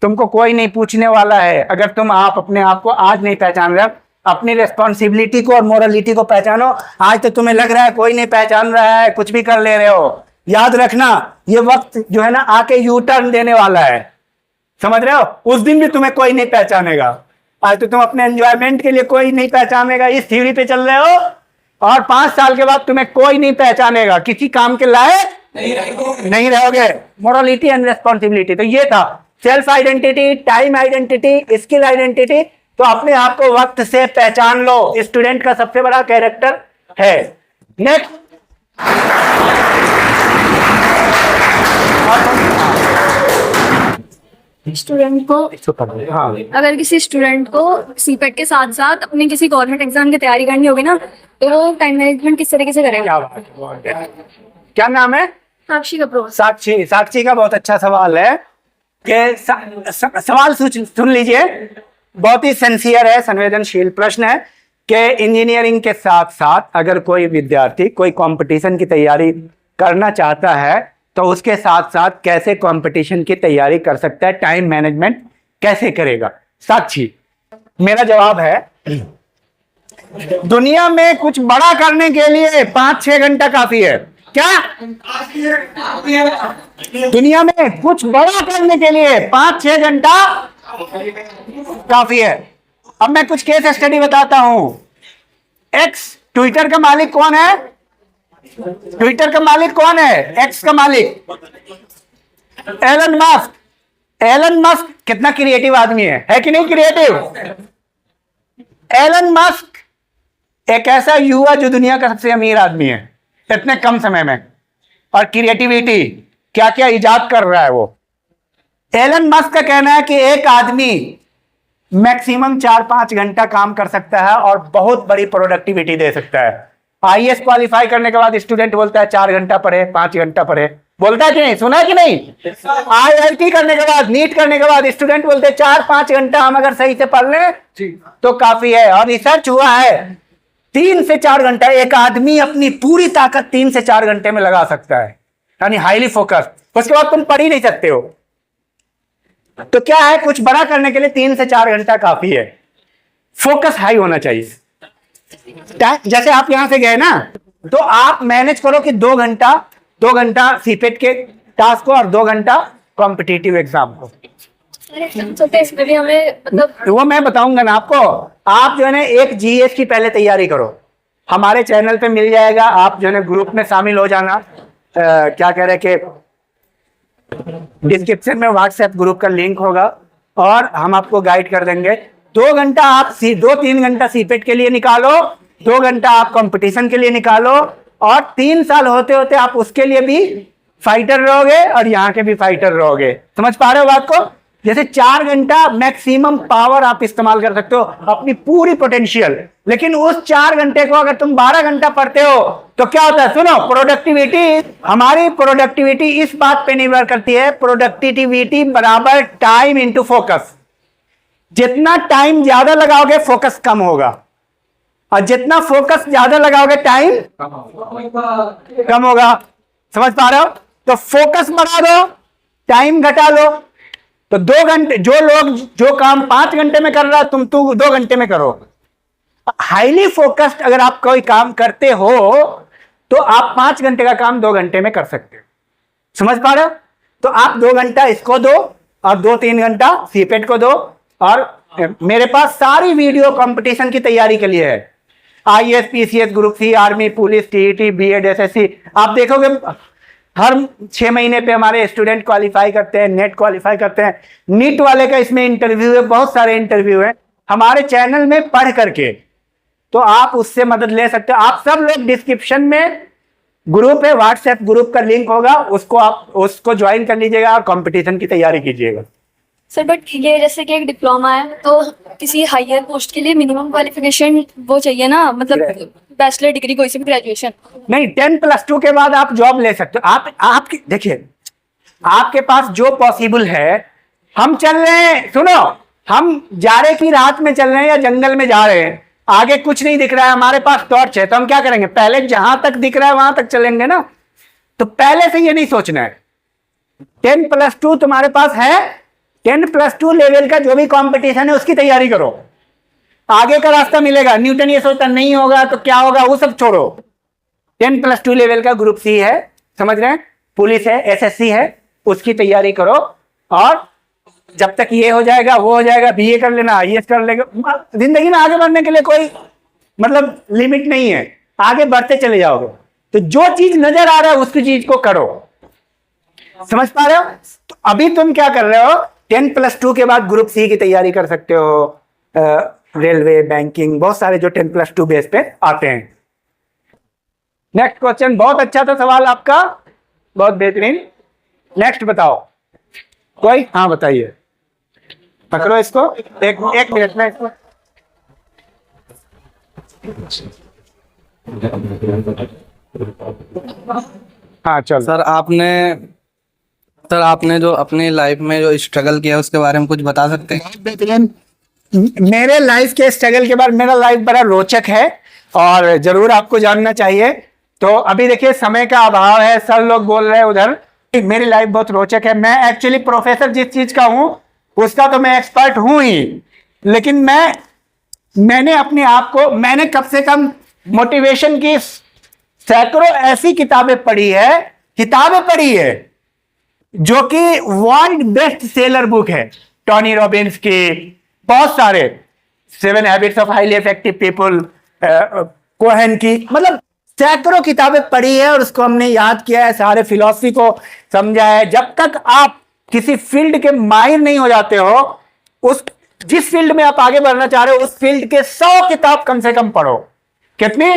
तुमको कोई नहीं पूछने वाला है। अगर तुम आप अपने आप को आज नहीं पहचान रहे, अपनी रिस्पॉन्सिबिलिटी को और मोरलिटी को पहचानो। आज तो तुम्हें लग रहा है कोई नहीं पहचान रहा है, कुछ भी कर ले रहे हो। याद रखना ये वक्त जो है ना आके यू टर्न देने वाला है, समझ रहे हो? उस दिन भी तुम्हें कोई नहीं पहचानेगा। आज तो तुम अपने एंजॉयमेंट के लिए कोई नहीं पहचानेगा, इस थ्योरी पे चल रहे हो, और 5 साल के बाद तुम्हें कोई नहीं पहचानेगा, किसी काम के लायक नहीं रहोगे। मोरलिटी एंड रिस्पॉन्सिबिलिटी, तो ये था self identity, time identity, skill identity. तो अपने आप को वक्त से पहचान लो, स्टूडेंट का सबसे बड़ा कैरेक्टर है। नेक्स्ट, स्टूडेंट को, अगर किसी स्टूडेंट को सीपेट के साथ साथ अपने किसी गवर्नमेंट एग्जाम की तैयारी करनी होगी ना, तो वो टाइम मैनेजमेंट किस तरीके से करेगा? क्या नाम है? साक्षी कपूर। साक्षी। साक्षी का बहुत अच्छा सवाल है कि सवाल सुन लीजिए, बहुत ही सिंसियर है, संवेदनशील प्रश्न है कि इंजीनियरिंग के साथ साथ अगर कोई विद्यार्थी कोई कंपटीशन की तैयारी करना चाहता है तो उसके साथ साथ कैसे कंपटीशन की तैयारी कर सकता है, टाइम मैनेजमेंट कैसे करेगा? साक्षी, मेरा जवाब है दुनिया में कुछ बड़ा करने के लिए 5-6 घंटा काफी है। क्या दुनिया में कुछ बड़ा करने के लिए 5-6 घंटा काफी है? अब मैं कुछ केस स्टडी बताता हूं। एक्स, ट्विटर का मालिक कौन है? ट्विटर का मालिक कौन है? एक्स का मालिक एलन मस्क। एलन मस्क कितना क्रिएटिव आदमी है कि नहीं क्रिएटिव? एलन मस्क एक ऐसा युवा जो दुनिया का सबसे अमीर आदमी है इतने कम समय में, और क्रिएटिविटी क्या क्या इजाद कर रहा है वो। एलन मस्क का कहना है कि एक आदमी मैक्सिमम 4-5 घंटा काम कर सकता है और बहुत बड़ी प्रोडक्टिविटी दे सकता है। आईएएस क्वालिफाई करने के बाद स्टूडेंट बोलता है 4 घंटा पढ़े, 5 घंटा पढ़े, बोलता है कि नहीं? सुना है कि नहीं? आईआईटी करने के बाद, नीट करने के बाद स्टूडेंट बोलते हैं 4-5 घंटा हम अगर सही से पढ़ लें तो काफी है। और रिसर्च हुआ है 3 से 4 घंटा एक आदमी अपनी पूरी ताकत 3 से 4 घंटे में लगा सकता है, यानी हाईली फोकस्ड। उसके बाद तुम पढ़ ही नहीं सकते हो। तो क्या है, कुछ बड़ा करने के लिए 3 से 4 घंटा काफी है। फोकस हाई होना चाहिए। जैसे आप यहां से गए ना, तो आप मैनेज करो कि 2 घंटा सीपेट के टास्क को और 2 घंटा कॉम्पिटिटिव एग्जाम को। तो इसमें भी हमें मतलब वो मैं बताऊंगा ना आपको। आप जो है ना एक जीएस की पहले तैयारी करो, हमारे चैनल पे मिल जाएगा। आप जो है ना ग्रुप में शामिल हो जाना। क्या कह रहे कि डिस्क्रिप्शन में व्हाट्सएप ग्रुप का लिंक होगा और हम आपको गाइड कर देंगे। 2 घंटा आप 2-3 घंटा सीपेट के लिए निकालो, 2 घंटा आप कंपटीशन के लिए निकालो, और 3 साल होते होते आप उसके लिए भी फाइटर रहोगे और यहाँ के भी फाइटर रहोगे। समझ पा रहे हो बात को? जैसे 4 घंटा मैक्सिमम पावर आप इस्तेमाल कर सकते हो, अपनी पूरी पोटेंशियल। लेकिन उस 4 घंटे को अगर तुम 12 घंटा पढ़ते हो तो क्या होता है? सुनो, प्रोडक्टिविटी, हमारी प्रोडक्टिविटी इस बात पे निर्भर करती है, प्रोडक्टिविटी बराबर टाइम इंटू फोकस। जितना टाइम ज्यादा लगाओगे फोकस कम होगा, और जितना फोकस ज्यादा लगाओगे टाइम कम होगा। समझ पा रहे हो? तो फोकस बढ़ा दो, टाइम घटा लो। तो 2 घंटे, जो लोग जो काम 5 घंटे में कर रहा है तुम 2 घंटे में करो। हाईली फोकस्ड अगर आप कोई काम करते हो तो आप 5 घंटे का काम 2 घंटे में कर सकते हो। समझ पा रहे हो? तो आप 2 घंटा इसको दो और 2-3 घंटा सीपेट को दो। और मेरे पास सारी वीडियो कंपटीशन की तैयारी के लिए है। IAS, PCS, group C, army, police, TET, BEd, SSC. आप देखोगे हर 6 महीने पे हमारे स्टूडेंट क्वालिफाई करते हैं, नेट क्वालिफाई करते हैं। नीट वाले का इसमें इंटरव्यू है, बहुत सारे इंटरव्यू है हमारे चैनल में पढ़ करके, तो आप उससे मदद ले सकते हो। आप सब लोग डिस्क्रिप्शन में ग्रुप है, व्हाट्सएप ग्रुप का लिंक होगा, उसको ज्वाइन कर लीजिएगा और कंपटीशन की तैयारी कीजिएगा। सर बट ये जैसे कि एक डिप्लोमा है तो किसी हायर पोस्ट के लिए मिनिमम क्वालिफिकेशन वो चाहिए ना, मतलब बैचलर डिग्री, कोई सी भी ग्रेजुएशन नहीं। 10+2 के बाद आप जॉब ले सकते हो। आपकी देखिए, आपके पास जो पॉसिबल है, हम चल रहे हैं, सुनो, हम जाड़े की रात में चल रहे हैं या जंगल में जा रहे हैं, आगे कुछ नहीं दिख रहा है, हमारे पास टॉर्च है, तो हम क्या करेंगे? पहले जहां तक दिख रहा है वहां तक चलेंगे ना। तो पहले से ये नहीं सोचना है। 10+2 तुम्हारे पास है, 10+2 लेवल का जो भी कंपटीशन है उसकी तैयारी करो। आगे का रास्ता मिलेगा। न्यूटन ये सोचता नहीं होगा तो क्या होगा, वो सब छोड़ो। 10+2 लेवल का ग्रुप सी है, समझ रहे हैं, पुलिस है, एसएससी है, उसकी तैयारी करो। और जब तक ये हो जाएगा वो हो जाएगा, बीए कर लेना, आईएएस कर लेगा। जिंदगी में आगे बढ़ने के लिए कोई मतलब लिमिट नहीं है, आगे बढ़ते चले जाओगे। तो जो चीज नजर आ रहा है उसकी चीज को करो, समझ पा रहे हो? तो अभी तुम क्या कर रहे हो, 10+2 के बाद ग्रुप सी की तैयारी कर सकते हो, रेलवे, बैंकिंग, बहुत सारे जो 10+2 बेस पे आते हैं। नेक्स्ट क्वेश्चन, बहुत अच्छा था सवाल आपका, बहुत बेहतरीन। नेक्स्ट बताओ कोई, हाँ बताइए, पकड़ो इसको, एक मिनट में इसको। हाँ चल। सर आपने जो अपनी लाइफ में जो स्ट्रगल किया उसके बारे में कुछ बता सकते हैं? बेहतरीन। मेरे लाइफ के स्ट्रगल के बाद, मेरा लाइफ बड़ा रोचक है और जरूर आपको जानना चाहिए। तो अभी देखिए समय का अभाव है, सब लोग बोल रहे हैं उधर, मेरी लाइफ बहुत रोचक है। मैं एक्चुअली प्रोफेसर जिस चीज का हूं उसका तो मैं एक्सपर्ट हूं ही, लेकिन मैंने अपने आप को, मैंने कम से कम मोटिवेशन की सैकड़ों ऐसी किताबें पढ़ी है जो कि वर्ल्ड बेस्ट सेलर बुक है, टोनी रॉबिन्स की, बहुत सारे 7 habits of highly effective people, Cohen की, मतलब सैकड़ों किताबें पढ़ी है और उसको हमने याद किया है, सारे फिलॉसफी को समझा है। जब तक आप किसी फील्ड के माहिर नहीं हो जाते हो, उस जिस फील्ड में आप आगे बढ़ना चाह रहे हो उस फील्ड के 100 किताब कम से कम पढ़ो। कितनी?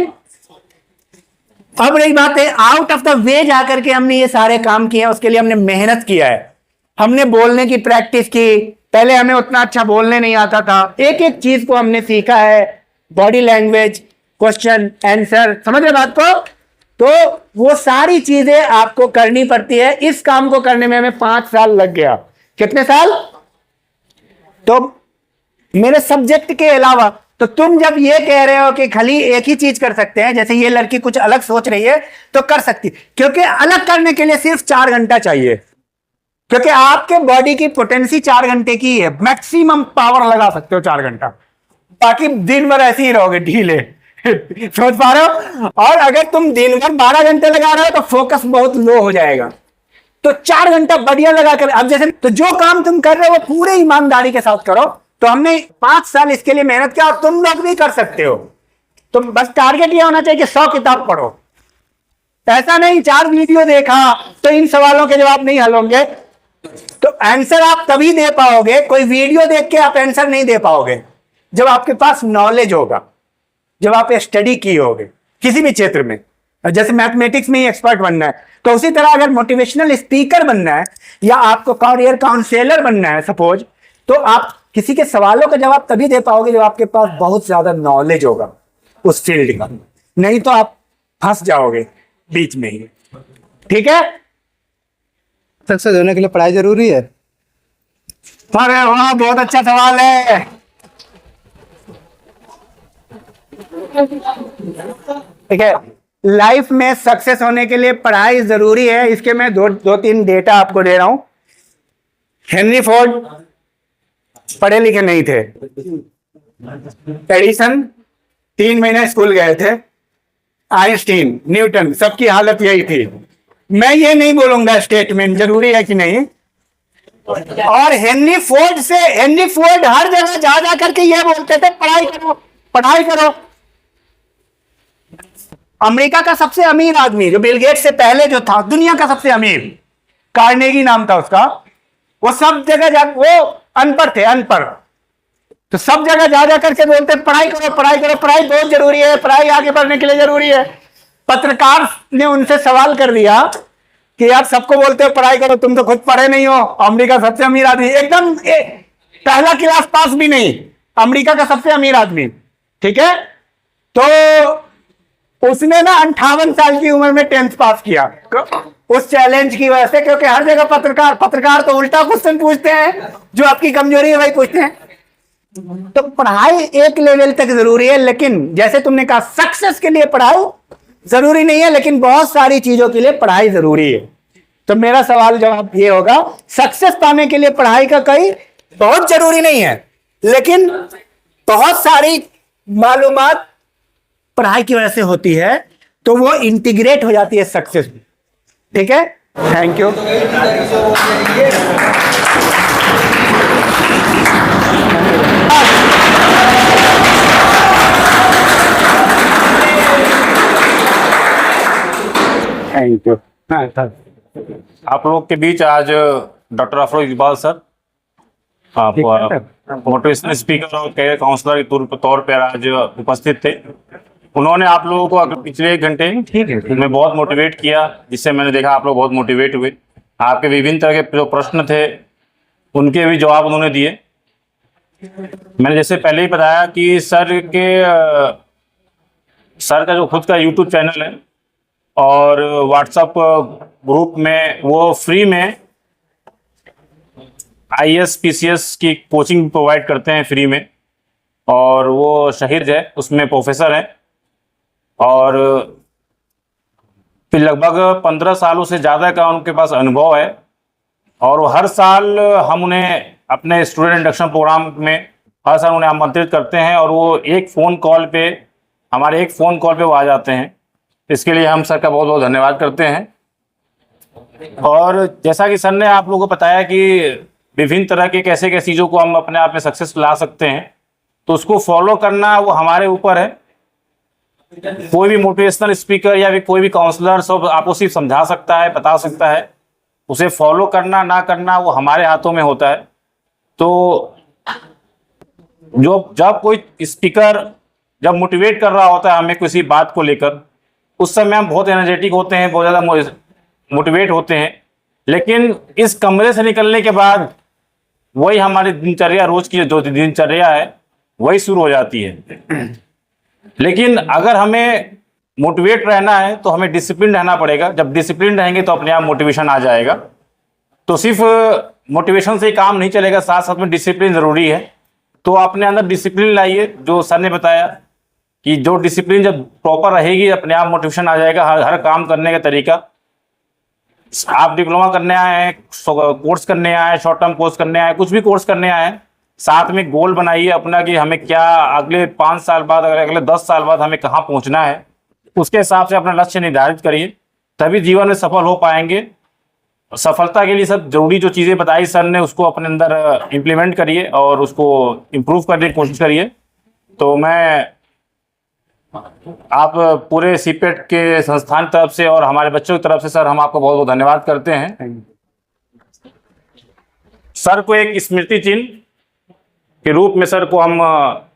अब रही बात है, आउट ऑफ द वे जाकर के हमने ये सारे काम किए हैं, उसके लिए हमने मेहनत किया है, हमने बोलने की प्रैक्टिस की। पहले हमें उतना अच्छा बोलने नहीं आता था, एक एक चीज को हमने सीखा है, बॉडी लैंग्वेज, क्वेश्चन आंसर, समझ रहे बात को? तो वो सारी चीजें आपको करनी पड़ती है। इस काम को करने में हमें 5 साल लग गया। कितने साल? तो मेरे सब्जेक्ट के अलावा, तो तुम जब ये कह रहे हो कि खाली एक ही चीज कर सकते हैं, जैसे ये लड़की कुछ अलग सोच रही है तो कर सकती, क्योंकि अलग करने के लिए सिर्फ 4 घंटा चाहिए, क्योंकि आपके बॉडी की पोटेंसी 4 घंटे की है, मैक्सिमम पावर लगा सकते हो 4 घंटा, बाकी दिन भर ऐसे ही रहोगे ढीले। समझ पा रहे हो? और अगर तुम दिन भर 12 घंटे लगा रहे हो तो फोकस बहुत लो हो जाएगा। तो 4 घंटा बढ़िया लगाकर, अब जैसे तो जो काम तुम कर रहे हो वो पूरे ईमानदारी के साथ करो। तो हमने 5 साल इसके लिए मेहनत किया और तुम लोग भी कर सकते हो। तो बस टारगेट ये होना चाहिए कि 100 किताब पढ़ो। ऐसा नहीं 4 वीडियो देखा तो इन सवालों के जवाब नहीं हल होंगे। तो आंसर आप तभी दे पाओगे, कोई वीडियो देख के आप आंसर नहीं दे पाओगे, जब आपके पास नॉलेज होगा, जब आप स्टडी किए होगे किसी भी क्षेत्र में। जैसे मैथमेटिक्स में ही एक्सपर्ट बनना है, तो उसी तरह अगर मोटिवेशनल स्पीकर बनना है या आपको करियर काउंसलर बनना है सपोज, तो आप किसी के सवालों का जवाब तभी दे पाओगे जब आपके पास बहुत ज्यादा नॉलेज होगा उस फील्ड का, नहीं तो आप फंस जाओगे बीच में ही। ठीक है? सक्सेस होने के लिए पढ़ाई जरूरी है? अरे वाह, बहुत अच्छा सवाल है। ठीक है, लाइफ में सक्सेस होने के लिए पढ़ाई जरूरी है। इसके मैं दो तीन डेटा आपको दे रहा हूं। हेनरी फोर्ड पढ़े लिखे नहीं थे, एडिसन 3 महीने स्कूल गए थे, आइंस्टीन, न्यूटन, सबकी हालत यही थी। मैं ये नहीं बोलूंगा स्टेटमेंट जरूरी है कि नहीं। और हेनरी फोर्ड हर जगह जा करके ये बोलते थे पढ़ाई करो, पढ़ाई करो। अमेरिका का सबसे अमीर आदमी जो बिल गेट्स से पहले जो था, दुनिया का सबसे अमीर, कार्नेगी नाम था उसका, वो सब जगह वो अनपढ़ थे, अनपढ़, तो सब जगह जा करके बोलते पढ़ाई करो, पढ़ाई करो, पढ़ाई बहुत जरूरी है, पढ़ाई आगे बढ़ने के लिए जरूरी है। पत्रकार ने उनसे सवाल कर दिया कि यार सबको बोलते हो पढ़ाई करो, तुम तो खुद पढ़े नहीं हो, अमेरिका सबसे अमीर आदमी, एकदम पहला क्लास पास भी नहीं, अमेरिका का सबसे अमीर आदमी। ठीक है, तो उसने ना 58 साल की उम्र में 10th पास किया उस चैलेंज की वजह से, क्योंकि हर जगह पत्रकार तो उल्टा क्वेश्चन पूछते हैं, जो आपकी कमजोरी है वही पूछते हैं। तो पढ़ाई एक लेवल तक जरूरी है, लेकिन जैसे तुमने कहा सक्सेस के लिए पढ़ाई जरूरी नहीं है, लेकिन बहुत सारी चीजों के लिए पढ़ाई जरूरी है। तो मेरा सवाल जवाब ये होगा, सक्सेस पाने के लिए पढ़ाई का कोई बहुत जरूरी नहीं है, लेकिन बहुत सारी मालूमात पढ़ाई की वजह से होती है, तो वो इंटीग्रेट हो जाती है सक्सेस में। ठीक है, थैंक यू। Thank you. आप लोग के बीच आज डॉक्टर अफरोज इकबाल सर, आप मोटिवेशनल स्पीकर और कैरियर काउंसलर के तौर पर आज उपस्थित थे। उन्होंने आप लोगों को पिछले 1 घंटे में बहुत मोटिवेट किया, जिससे मैंने देखा आप लोग बहुत मोटिवेट हुए। आपके विभिन्न तरह के जो प्रश्न थे उनके भी जवाब उन्होंने दिए। मैंने जैसे पहले ही बताया कि सर का जो खुद का यूट्यूब चैनल है और व्हाट्सएप ग्रुप में वो फ्री में IAS PCS की कोचिंग प्रोवाइड करते हैं फ्री में, और वो शहीद है, उसमें प्रोफेसर हैं, और फिर लगभग 15 सालों से ज़्यादा का उनके पास अनुभव है। और वो हर साल हम उन्हें अपने स्टूडेंट इंडक्शन प्रोग्राम में हर साल उन्हें आमंत्रित करते हैं, और वो एक फ़ोन कॉल पे वो आ जाते हैं। इसके लिए हम सर का बहुत बहुत धन्यवाद करते हैं। और जैसा कि सर ने आप लोगों को बताया कि विभिन्न तरह के कैसे कैसे चीज़ों को हम अपने आप में सक्सेस ला सकते हैं, तो उसको फॉलो करना वो हमारे ऊपर है। कोई भी मोटिवेशनल स्पीकर या कोई भी काउंसलर सब आपको सिर्फ समझा सकता है, बता सकता है, उसे फॉलो करना ना करना वो हमारे हाथों में होता है। तो जब कोई स्पीकर जब मोटिवेट कर रहा होता है हमें किसी बात को लेकर, उस समय हम बहुत एनर्जेटिक होते हैं, बहुत ज़्यादा मोटिवेट होते हैं। लेकिन इस कमरे से निकलने के बाद वही हमारी दिनचर्या, रोज की जो दिनचर्या है वही शुरू हो जाती है। लेकिन अगर हमें मोटिवेट रहना है तो हमें डिसिप्लिन रहना पड़ेगा। जब डिसिप्लिन रहेंगे तो अपने आप मोटिवेशन आ जाएगा। तो सिर्फ मोटिवेशन से ही काम नहीं चलेगा, साथ साथ में डिसिप्लिन ज़रूरी है। तो अपने अंदर डिसिप्लिन लाइए, जो सर ने बताया कि जो डिसिप्लिन जब प्रॉपर रहेगी अपने आप मोटिवेशन आ जाएगा। हर काम करने का तरीका, आप डिप्लोमा करने आए हैं, कोर्स करने आए हैं, शॉर्ट टर्म कोर्स करने आए हैं, कुछ भी कोर्स करने आए हैं, साथ में गोल बनाइए अपना कि हमें क्या अगले 5 साल बाद, अगले 10 साल बाद हमें कहाँ पहुँचना है। उसके हिसाब से अपना लक्ष्य निर्धारित करिए, तभी जीवन में सफल हो पाएंगे। सफलता के लिए सब जरूरी जो चीज़ें बताई सर ने उसको अपने अंदर इम्प्लीमेंट करिए और उसको इम्प्रूव करने की कोशिश करिए। तो मैं आप पूरे सीपेट के संस्थान की तरफ से और हमारे बच्चों की तरफ से सर हम आपको बहुत बहुत धन्यवाद करते हैं। सर को एक स्मृति चिन्ह के रूप में सर को हम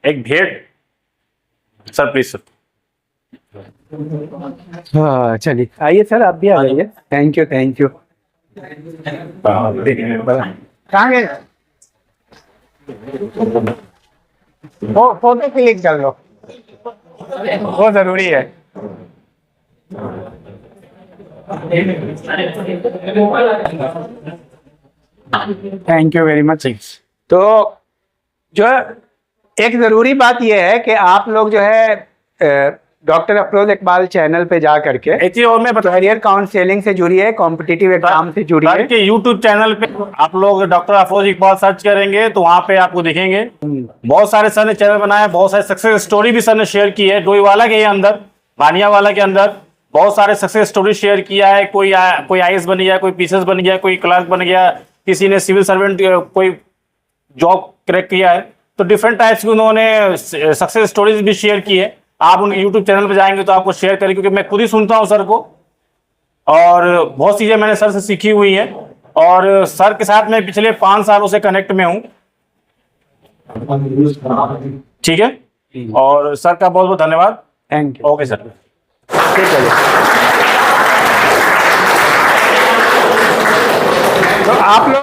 एक भेंट, सर प्लीज सर। हाँ चलिए, आइए सर, आप भी आ जाइए। Thank you, thank you. कहाँ गए? वो फोटो क्लिक कर लो, वो जरूरी है। Thank you very much. तो जो एक जरूरी बात यह है कि आप लोग जो है डॉक्टर अफरोज इकबाल चैनल पे जा करके और मैं कैरियर काउंसलिंग से जुड़िए, कॉम्पिटिटिव एग्जाम से जुड़िए। के यूट्यूब चैनल पे आप लोग डॉक्टर अफरोज इकबाल सर्च करेंगे तो वहाँ पे आपको दिखेंगे। बहुत सारे सर ने चैनल बनाए, बहुत सारे सक्सेस स्टोरी भी सर ने शेयर की है। डोईवाला के अंदर, बानियावाला के अंदर बहुत सारे सक्सेस स्टोरी शेयर किया है। कोई IAS बन गया, कोई PCS बन गया, कोई क्लर्क बन गया, किसी ने सिविल सर्वेंट कोई जॉब क्रैक किया है। तो डिफरेंट टाइप्स की उन्होंने सक्सेस स्टोरीज भी शेयर की है। आप उनके यूट्यूब चैनल पर जाएंगे तो आपको शेयर करें, क्योंकि मैं खुद ही सुनता हूं सर को और बहुत चीज़ें मैंने सर से सीखी हुई हैं। और सर के साथ मैं पिछले 5 सालों से कनेक्ट में हूं। ठीक है, और सर का बहुत बहुत धन्यवाद। Thank you. ओके सर, ठीक है। तो आप लोग